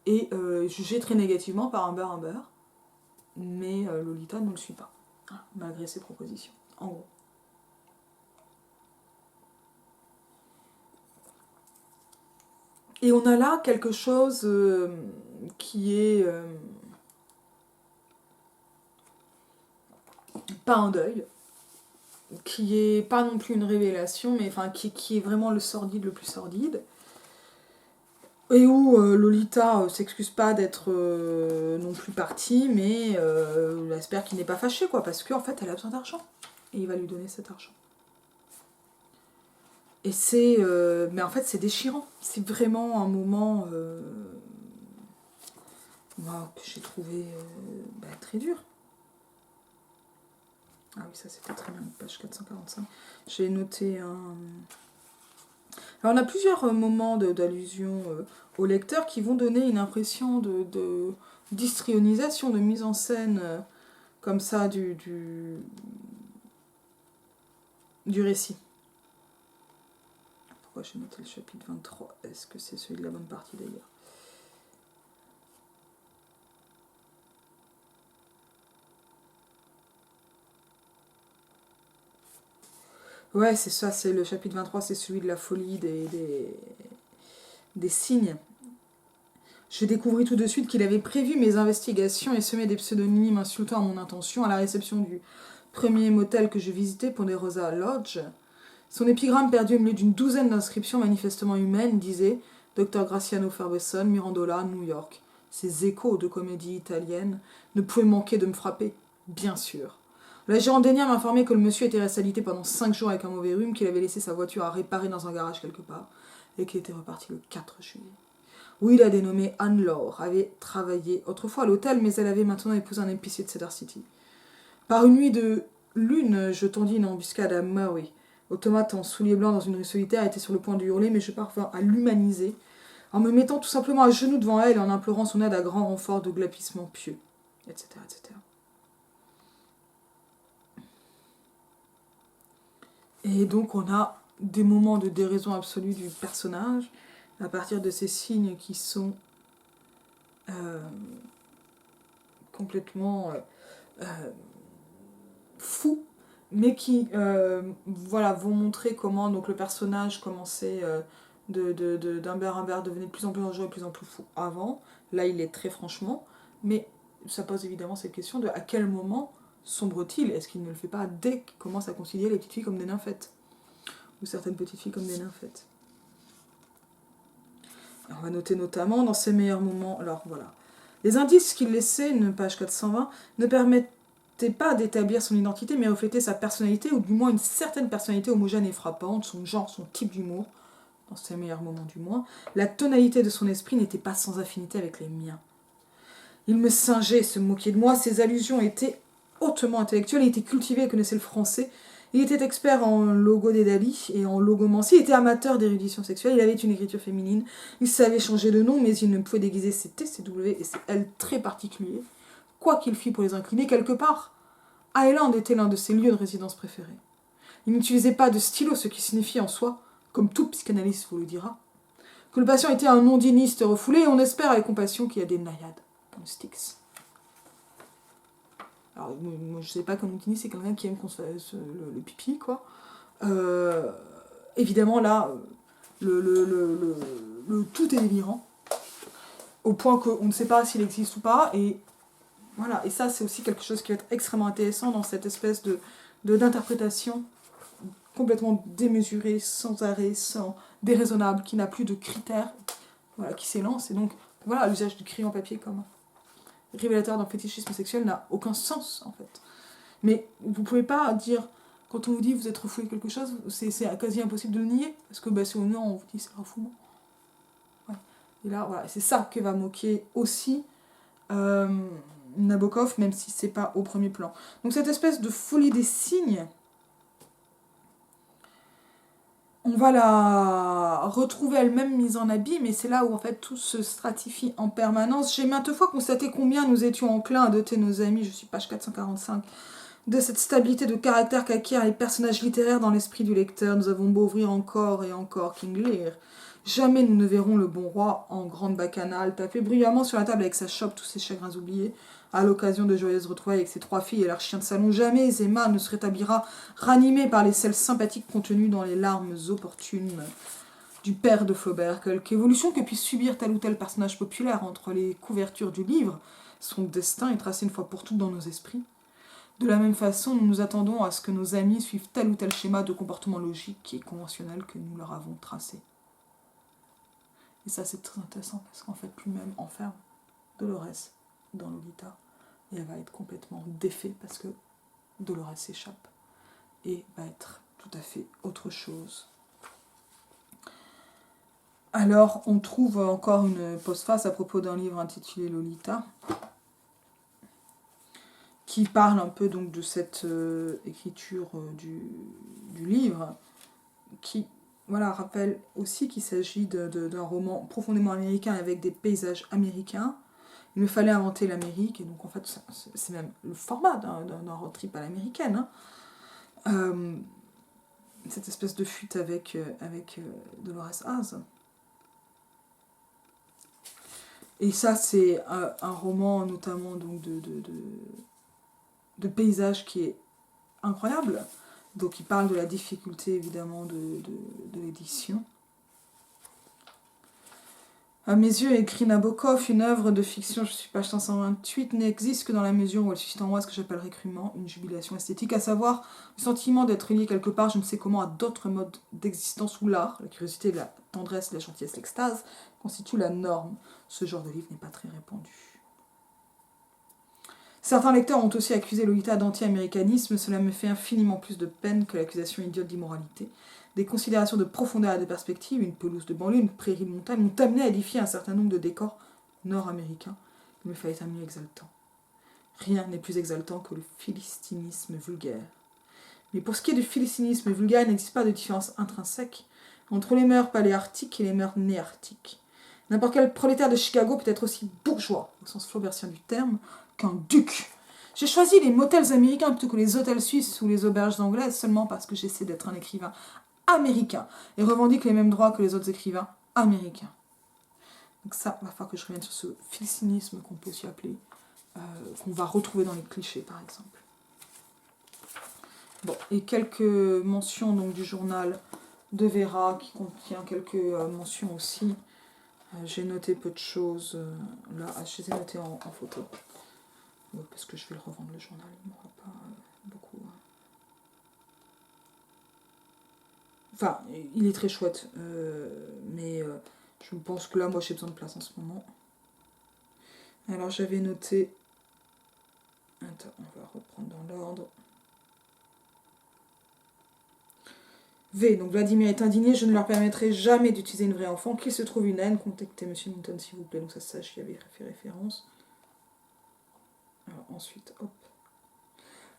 et jugé très négativement par Humber Humber, mais Lolita ne le suit pas, malgré ses propositions, en gros. Et on a là quelque chose qui est pas un deuil, qui est pas non plus une révélation, mais enfin qui est vraiment le sordide le plus sordide. Et où Lolita s'excuse pas d'être non plus partie, mais elle espère qu'il n'est pas fâché, quoi, parce qu'en fait elle a besoin d'argent. Et il va lui donner cet argent. Et c'est... mais en fait c'est déchirant. C'est vraiment un moment moi, que j'ai trouvé très dur. Ah oui, ça c'était très bien, page 445. J'ai noté un... Alors on a plusieurs moments d'allusion au lecteur qui vont donner une impression de d'histrionisation, de mise en scène comme ça du récit. Pourquoi j'ai noté le chapitre 23 ? Est-ce que c'est celui de la bonne partie d'ailleurs ? Ouais, c'est ça, c'est le chapitre 23, c'est celui de la folie des signes. Je découvris tout de suite qu'il avait prévu mes investigations et semé des pseudonymes insultant à mon intention à la réception du premier motel que je visitais, Ponderosa Lodge. Son épigramme perdu au milieu d'une douzaine d'inscriptions manifestement humaines disait « Dr Graciano Ferguson, Mirandola, New York ». Ces échos de comédie italienne ne pouvaient manquer de me frapper, bien sûr. L'agent indéniable m'informait que le monsieur était resté alité pendant 5 jours avec un mauvais rhume, qu'il avait laissé sa voiture à réparer dans un garage quelque part, et qu'il était reparti le 4 juillet. Oui, la dénommée Anne-Laure avait travaillé autrefois à l'hôtel, mais elle avait maintenant épousé un épicier de Cedar City. Par une nuit de lune, je tendis une embuscade à Murray. Automate en souliers blancs dans une rue solitaire était sur le point de hurler, mais je parvins à l'humaniser en me mettant tout simplement à genoux devant elle et en implorant son aide à grand renfort de glapissement pieux, etc., etc. Et donc on a des moments de déraison absolue du personnage à partir de ces signes qui sont complètement fous, mais qui vont montrer comment donc, le personnage commençait d'Humbert Humbert devenait de plus en plus dangereux et de plus en plus fou avant. Là, il est très franchement, mais ça pose évidemment cette question de à quel moment sombre-t-il ? Est-ce qu'il ne le fait pas dès qu'il commence à considérer les petites filles comme des nymphètes ? Ou certaines petites filles comme des nymphètes. On va noter notamment dans ses meilleurs moments, alors voilà, les indices qu'il laissait, page 420, ne permettaient pas d'établir son identité, mais reflétaient sa personnalité, ou du moins une certaine personnalité homogène et frappante, son genre, son type d'humour, dans ses meilleurs moments du moins. La tonalité de son esprit n'était pas sans affinité avec les miens. Il me singeait, se moquait de moi, ses allusions étaient hautement intellectuelles, il était cultivé et connaissait le français. Il était expert en logodédalie et en logomancie, il était amateur d'érudition sexuelle, il avait une écriture féminine, il savait changer de nom, mais il ne pouvait déguiser ses T, ses W et ses L très particuliers, quoi qu'il fît pour les incliner quelque part. Highland était l'un de ses lieux de résidence préférés. Il n'utilisait pas de stylo, ce qui signifie en soi, comme tout psychanalyste vous le dira, que le patient était un ondiniste refoulé, et on espère avec compassion qu'il y a des naïades, comme Styx. Alors, moi, je sais pas, comme ondiniste, c'est quelqu'un qui aime qu'on se fasse le pipi, quoi. Évidemment, là, le tout est délirant, au point qu'on ne sait pas s'il existe ou pas, et voilà. Et ça, c'est aussi quelque chose qui va être extrêmement intéressant dans cette espèce d'interprétation complètement démesurée, sans arrêt, sans déraisonnable, qui n'a plus de critères, voilà, qui s'élance. Et donc, voilà, l'usage du crayon papier comme révélateur d'un fétichisme sexuel n'a aucun sens, en fait. Mais vous pouvez pas dire, quand on vous dit vous êtes refoulé quelque chose, c'est quasi impossible de le nier, parce que c'est au nom, on vous dit c'est refoulement. Ouais. Et là, voilà, c'est ça que va moquer aussi Nabokov, même si c'est pas au premier plan. Donc cette espèce de folie des signes, on va la retrouver elle-même mise en abîme, et c'est là où en fait tout se stratifie en permanence. J'ai maintes fois constaté combien nous étions enclins à doter nos amis, je suis page 445, de cette stabilité de caractère qu'acquièrent les personnages littéraires dans l'esprit du lecteur. Nous avons beau ouvrir encore et encore King Lear, jamais nous ne verrons le bon roi en grande bacchanale taper bruyamment sur la table avec sa chope tous ses chagrins oubliés, à l'occasion de joyeuses retrouvailles avec ses 3 filles et leurs chiens de salon. Jamais Emma ne se rétablira ranimée par les sels sympathiques contenus dans les larmes opportunes du père de Flaubert. Quelque évolution que puisse subir tel ou tel personnage populaire entre les couvertures du livre, son destin est tracé une fois pour toutes dans nos esprits. De la même façon, nous nous attendons à ce que nos amis suivent tel ou tel schéma de comportement logique et conventionnel que nous leur avons tracé. Et ça, c'est très intéressant parce qu'en fait, lui-même enferme Dolores dans Lolita et elle va être complètement défait parce que Dolores s'échappe et va être tout à fait autre chose. Alors, on trouve encore une postface à propos d'un livre intitulé Lolita, qui parle un peu donc de cette écriture du livre, qui rappelle aussi qu'il s'agit d'un roman profondément américain avec des paysages américains. Il me fallait inventer l'Amérique, et donc en fait c'est même le format d'un road trip à l'américaine. Cette espèce de fuite avec Dolores Haze. Et ça, c'est un roman notamment donc de paysages qui est incroyable. Donc il parle de la difficulté évidemment de l'édition. À mes yeux, écrit Nabokov, une œuvre de fiction, je suis page 528, n'existe que dans la mesure où elle suscite en moi ce que j'appellerais crûment une jubilation esthétique, à savoir le sentiment d'être lié quelque part, je ne sais comment, à d'autres modes d'existence où l'art, la curiosité, la tendresse, la gentillesse, l'extase, constituent la norme. Ce genre de livre n'est pas très répandu. Certains lecteurs ont aussi accusé Lolita d'anti-américanisme, cela me fait infiniment plus de peine que l'accusation idiote d'immoralité. Des considérations de profondeur et de perspective, une pelouse de banlieue, une prairie de montagne, m'ont amené à édifier un certain nombre de décors nord-américains. Il me fallait un mieux exaltant. Rien n'est plus exaltant que le philistinisme vulgaire. Mais pour ce qui est du philistinisme vulgaire, il n'existe pas de différence intrinsèque entre les mœurs paléarctiques et les mœurs néarctiques. N'importe quel prolétaire de Chicago peut être aussi bourgeois, au sens flaubertien du terme, qu'un duc. J'ai choisi les motels américains plutôt que les hôtels suisses ou les auberges anglaises seulement parce que j'essaie d'être un écrivain américain et revendique les mêmes droits que les autres écrivains américains. Donc ça, il va falloir que je revienne sur ce philistinisme qu'on peut aussi appeler, qu'on va retrouver dans les clichés par exemple. Bon, et quelques mentions donc, du journal de Vera qui contient quelques mentions aussi. J'ai noté peu de choses là, je les ai notées en photo. Ouais, parce que je vais le revendre le journal, il ne m'aura pas beaucoup. Enfin, il est très chouette, mais je pense que là, moi, j'ai besoin de place en ce moment. Alors, j'avais noté. Attends, on va reprendre dans l'ordre. V. Donc, Vladimir est indigné, je ne leur permettrai jamais d'utiliser une vraie enfant. Qu'il se trouve une haine, contactez Monsieur Newton, s'il vous plaît. Donc, ça, j'y avais fait référence. Alors, ensuite, hop.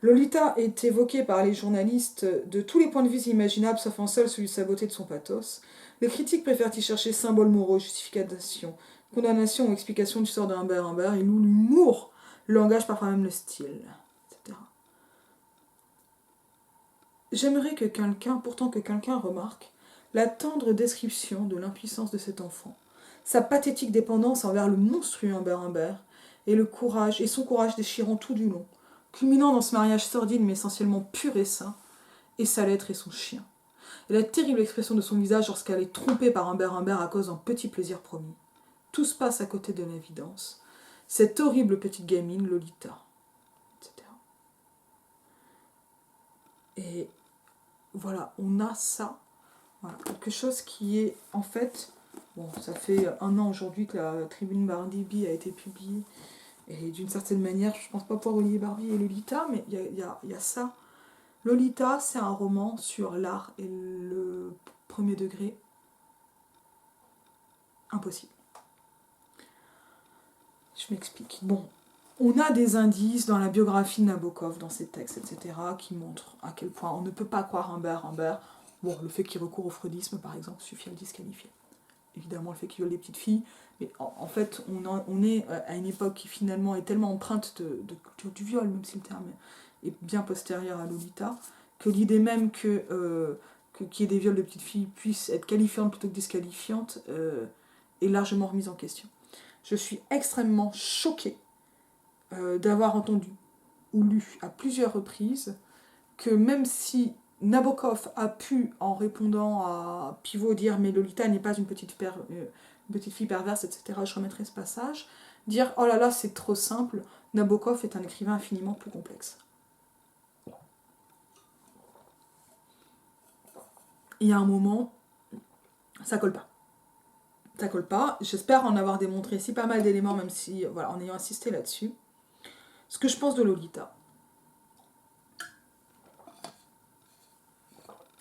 Lolita est évoquée par les journalistes de tous les points de vue imaginables, sauf en seul celui de sa beauté et de son pathos. Les critiques préfèrent y chercher symboles moraux, justification, condamnation ou explication du sort de Humbert. Ils louent l'humour, le langage, parfois même le style, etc. J'aimerais que quelqu'un remarque la tendre description de l'impuissance de cet enfant, sa pathétique dépendance envers le monstrueux Humbert, et son courage déchirant tout du long, culminant dans ce mariage sordide mais essentiellement pur et sain, et sa lettre et son chien. Et la terrible expression de son visage lorsqu'elle est trompée par Humbert à cause d'un petit plaisir promis. Tout se passe à côté de l'évidence. Cette horrible petite gamine, Lolita, etc. Et voilà, on a ça. Voilà, quelque chose qui est en fait... Bon, ça fait 1 an aujourd'hui que la tribune Barnaby a été publiée. Et d'une certaine manière, je ne pense pas pouvoir relier Barbie et Lolita, mais il y a ça. Lolita, c'est un roman sur l'art et le premier degré. Impossible. Je m'explique. Bon, on a des indices dans la biographie de Nabokov, dans ses textes, etc., qui montrent à quel point on ne peut pas croire Humbert. Bon, le fait qu'il recourt au freudisme, par exemple, suffit à le disqualifier. Évidemment, le fait qu'il viole des petites filles, mais en fait, on est à une époque qui finalement est tellement empreinte de culture du viol, même si le terme est bien postérieur à Lolita, que l'idée même qu'il y ait des viols de petites filles puisse être qualifiante plutôt que disqualifiante est largement remise en question. Je suis extrêmement choquée d'avoir entendu ou lu à plusieurs reprises que même si Nabokov a pu, en répondant à Pivot, dire « mais Lolita n'est pas une petite fille perverse, etc. » Je remettrai ce passage. Dire « oh là là, c'est trop simple, Nabokov est un écrivain infiniment plus complexe. » il y a un moment, ça colle pas. Ça colle pas. J'espère en avoir démontré ici pas mal d'éléments, même si, voilà, en ayant insisté là-dessus. Ce que je pense de Lolita,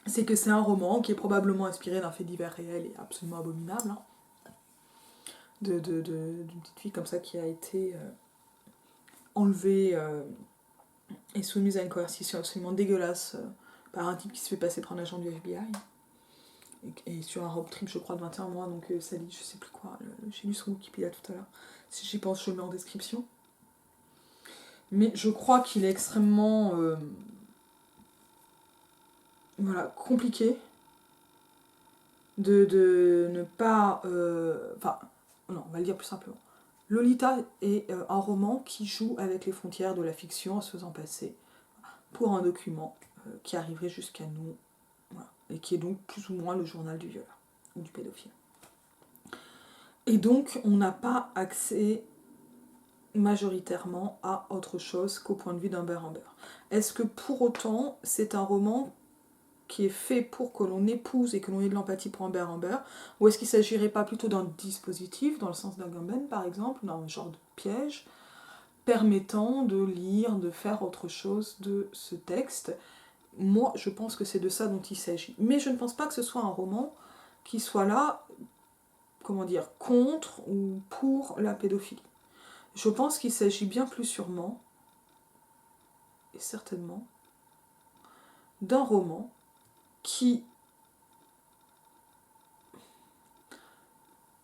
c'est que c'est un roman qui est probablement inspiré d'un fait divers réel et absolument abominable, hein, d'une petite fille comme ça qui a été enlevée et soumise à une coercition absolument dégueulasse par un type qui se fait passer pour un agent du FBI. Et sur un road trip, je crois, de 21 mois, donc ça dit je sais plus quoi. J'ai lu son Wikipédia tout à l'heure. Si j'y pense, je le mets en description. Mais je crois qu'il est extrêmement voilà, compliqué de ne pas... Enfin, non, on va le dire plus simplement. Lolita est un roman qui joue avec les frontières de la fiction en se faisant passer pour un document qui arriverait jusqu'à nous, voilà, et qui est donc plus ou moins le journal du violeur ou du pédophile. Et donc, on n'a pas accès majoritairement à autre chose qu'au point de vue d'Amber Amber. Est-ce que pour autant, c'est un roman qui est fait pour que l'on épouse et que l'on ait de l'empathie pour Amber Amber, ou est-ce qu'il ne s'agirait pas plutôt d'un dispositif, dans le sens d'un Gamben par exemple, d'un genre de piège, permettant de lire, de faire autre chose de ce texte? Moi, je pense que c'est de ça dont il s'agit. Mais je ne pense pas que ce soit un roman qui soit là, comment dire, contre ou pour la pédophilie. Je pense qu'il s'agit bien plus sûrement, et certainement, d'un roman qui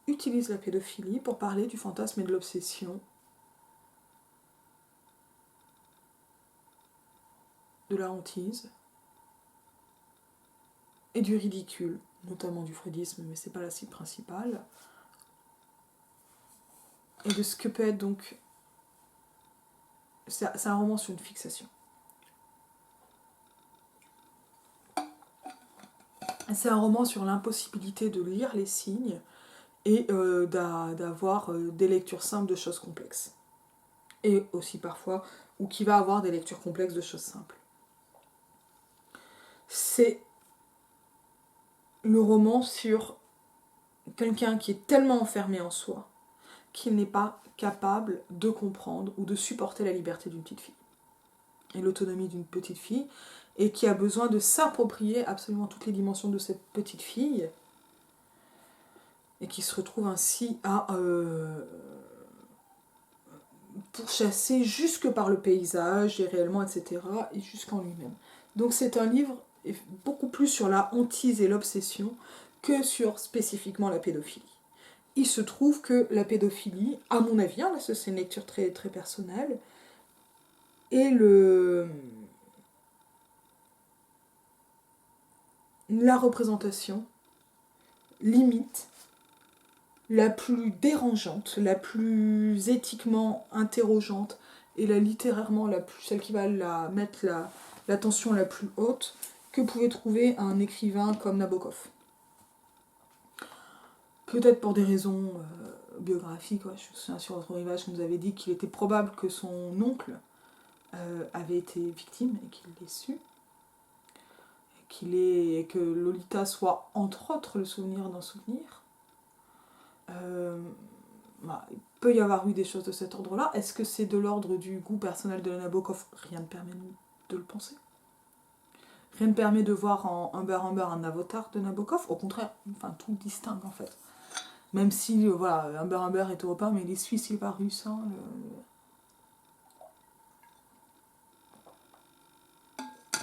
utilise la pédophilie pour parler du fantasme et de l'obsession, de la hantise et du ridicule, notamment du freudisme, mais c'est pas la cible principale, et de ce que peut être donc... C'est un roman sur une fixation. C'est un roman sur l'impossibilité de lire les signes et d'avoir des lectures simples de choses complexes. Et aussi parfois, ou qui va avoir des lectures complexes de choses simples. C'est le roman sur quelqu'un qui est tellement enfermé en soi qu'il n'est pas capable de comprendre ou de supporter la liberté d'une petite fille et l'autonomie d'une petite fille, et qui a besoin de s'approprier absolument toutes les dimensions de cette petite fille, et qui se retrouve ainsi à pourchasser jusque par le paysage, et réellement, etc., et jusqu'en lui-même. Donc c'est un livre beaucoup plus sur la hantise et l'obsession que sur spécifiquement la pédophilie. Il se trouve que la pédophilie, à mon avis, là c'est une lecture très, très personnelle, est la représentation limite la plus dérangeante, la plus éthiquement interrogeante et littérairement celle qui va mettre la tension la plus haute que pouvait trouver un écrivain comme Nabokov. Peut-être pour des raisons biographiques, ouais, je me souviens sur votre rivage, vous nous avez dit qu'il était probable que son oncle avait été victime et qu'il l'ait su. Et que Lolita soit entre autres le souvenir d'un souvenir. Il peut y avoir eu des choses de cet ordre-là. Est-ce que c'est de l'ordre du goût personnel de Nabokov? Rien ne permet de le penser. Rien ne permet de voir en Humber Humber un avatar de Nabokov. Au contraire, enfin, tout distingue en fait. Même si, voilà, Humber Humber est européen, mais il est suisse, il est pas russe. Hein,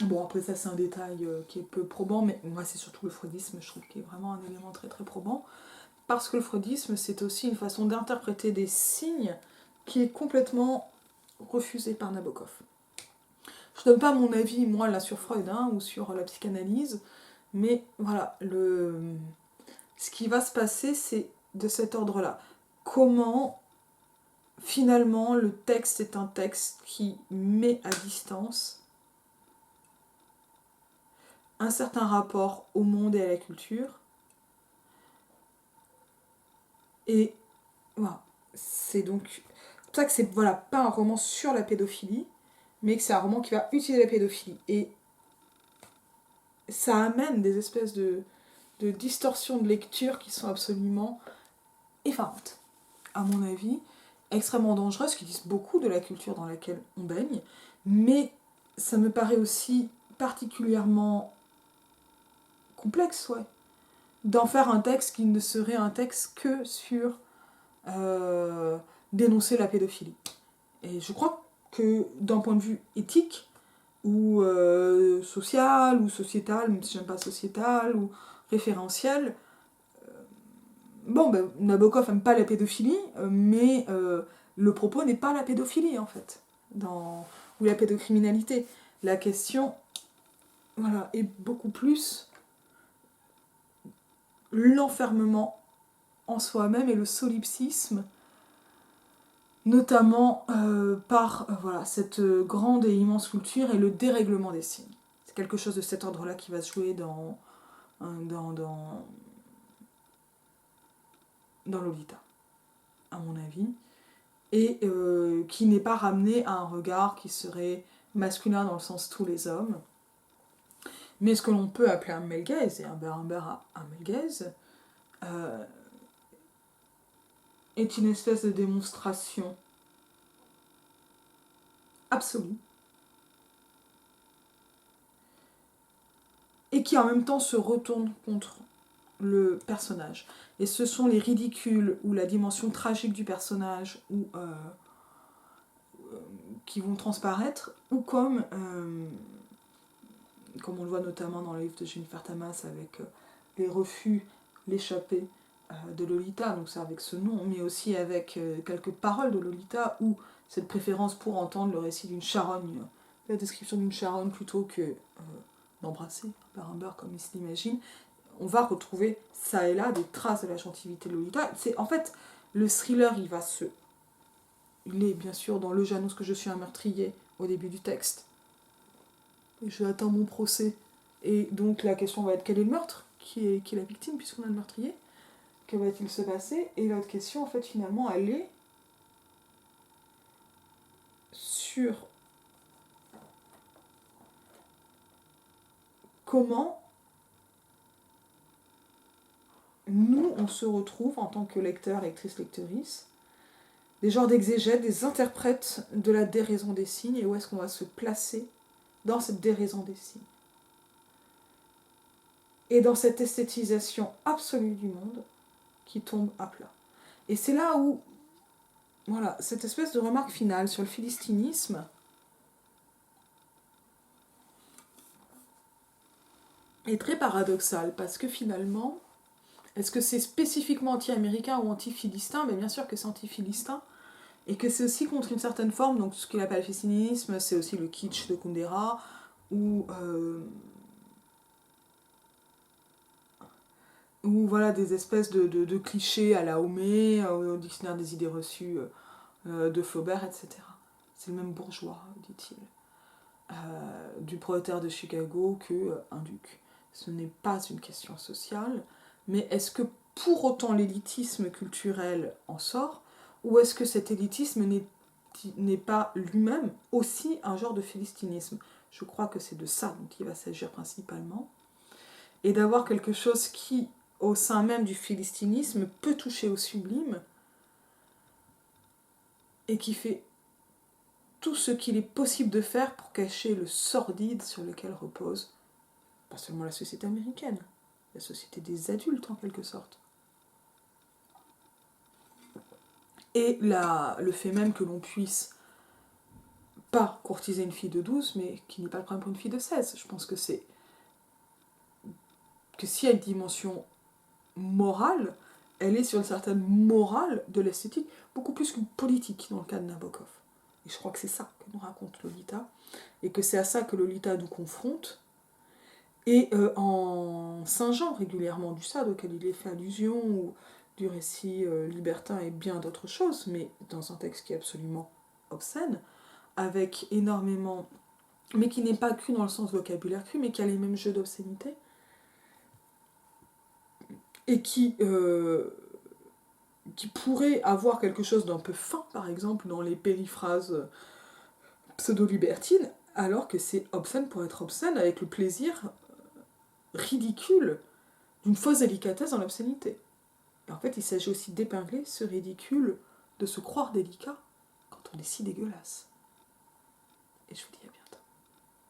Bon, après ça, c'est un détail qui est peu probant, mais moi, c'est surtout le freudisme, je trouve, qui est vraiment un élément très très probant. Parce que le freudisme, c'est aussi une façon d'interpréter des signes qui est complètement refusée par Nabokov. Je ne donne pas mon avis, moi, là, sur Freud, hein, ou sur la psychanalyse, mais voilà, ce qui va se passer, c'est de cet ordre-là. Comment, finalement, le texte est un texte qui met à distance un certain rapport au monde et à la culture. Et voilà, c'est donc pour ça que c'est voilà, pas un roman sur la pédophilie, mais que c'est un roman qui va utiliser la pédophilie. Et ça amène des espèces de distorsions de lecture qui sont absolument effarantes, à mon avis, extrêmement dangereuses, qui disent beaucoup de la culture dans laquelle on baigne, mais ça me paraît aussi particulièrement complexe, ouais, d'en faire un texte qui ne serait un texte que sur dénoncer la pédophilie. Et je crois que d'un point de vue éthique, ou social, ou sociétal, même si j'aime pas sociétal, ou référentiel, bon, ben, Nabokov aime pas la pédophilie, mais le propos n'est pas la pédophilie, en fait, ou la pédocriminalité. La question, voilà, est beaucoup plus l'enfermement en soi-même et le solipsisme, notamment par voilà, cette grande et immense culture et le dérèglement des signes. C'est quelque chose de cet ordre-là qui va se jouer dans Lolita, à mon avis, et qui n'est pas ramené à un regard qui serait masculin dans le sens tous les hommes, mais ce que l'on peut appeler un male gaze, et un male gaze, est une espèce de démonstration absolue, et qui en même temps se retourne contre le personnage. Et ce sont les ridicules ou la dimension tragique du personnage qui vont transparaître, ou comme on le voit notamment dans le livre de Jennifer Tamas avec les refus, l'échappée de Lolita, donc c'est avec ce nom, mais aussi avec quelques paroles de Lolita, ou cette préférence pour entendre le récit d'une charogne, la description d'une charogne plutôt que d'embrasser par un beurre comme il se l'imagine. On va retrouver ça et là des traces de la gentilité de Lolita. C'est, en fait, le thriller, il est bien sûr dans Le j'annonce que je suis un meurtrier au début du texte. Et je attends mon procès. Et donc la question va être quel est le meurtre ? Qui est la victime puisqu'on a le meurtrier ? Que va-t-il se passer ? Et l'autre question, en fait, finalement, elle est sur comment nous, on se retrouve en tant que lecteur, lectrice, lectrice, des genres d'exégètes, des interprètes de la déraison des signes, et où est-ce qu'on va se placer dans cette déraison des signes. Et dans cette esthétisation absolue du monde qui tombe à plat. Et c'est là où, voilà, cette espèce de remarque finale sur le philistinisme est très paradoxale, parce que finalement, est-ce que c'est spécifiquement anti-américain ou anti-philistin ? Mais bien sûr que c'est anti-philistin, et que c'est aussi contre une certaine forme, donc ce qu'il appelle le philistinisme, c'est aussi le kitsch de Kundera, ou voilà, des espèces de clichés à la Homé, au dictionnaire des idées reçues de Flaubert, etc. C'est le même bourgeois, dit-il, du prolétaire de Chicago qu'un duc. Ce n'est pas une question sociale, mais est-ce que pour autant l'élitisme culturel en sort, ou est-ce que cet élitisme n'est pas lui-même aussi un genre de philistinisme ? Je crois que c'est de ça dont il va s'agir principalement, et d'avoir quelque chose qui, au sein même du philistinisme, peut toucher au sublime, et qui fait tout ce qu'il est possible de faire pour cacher le sordide sur lequel repose pas seulement la société américaine, la société des adultes en quelque sorte. Et le fait même que l'on puisse pas courtiser une fille de 12, mais qui n'est pas le problème pour une fille de 16. Je pense que c'est que s'il y a une dimension morale, elle est sur une certaine morale de l'esthétique, beaucoup plus qu'une politique dans le cas de Nabokov. Et je crois que c'est ça que nous raconte Lolita, et que c'est à ça que Lolita nous confronte, et en singeant régulièrement du Sade, auquel il est fait allusion, ou du récit libertin et bien d'autres choses, mais dans un texte qui est absolument obscène, avec énormément, mais qui n'est pas cru dans le sens vocabulaire cru, mais qui a les mêmes jeux d'obscénité, et qui pourrait avoir quelque chose d'un peu fin, par exemple, dans les périphrases pseudo-libertines, alors que c'est obscène pour être obscène, avec le plaisir ridicule d'une fausse délicatesse dans l'obscénité. Et en fait, il s'agit aussi d'épingler ce ridicule de se croire délicat quand on est si dégueulasse. Et je vous dis à bientôt.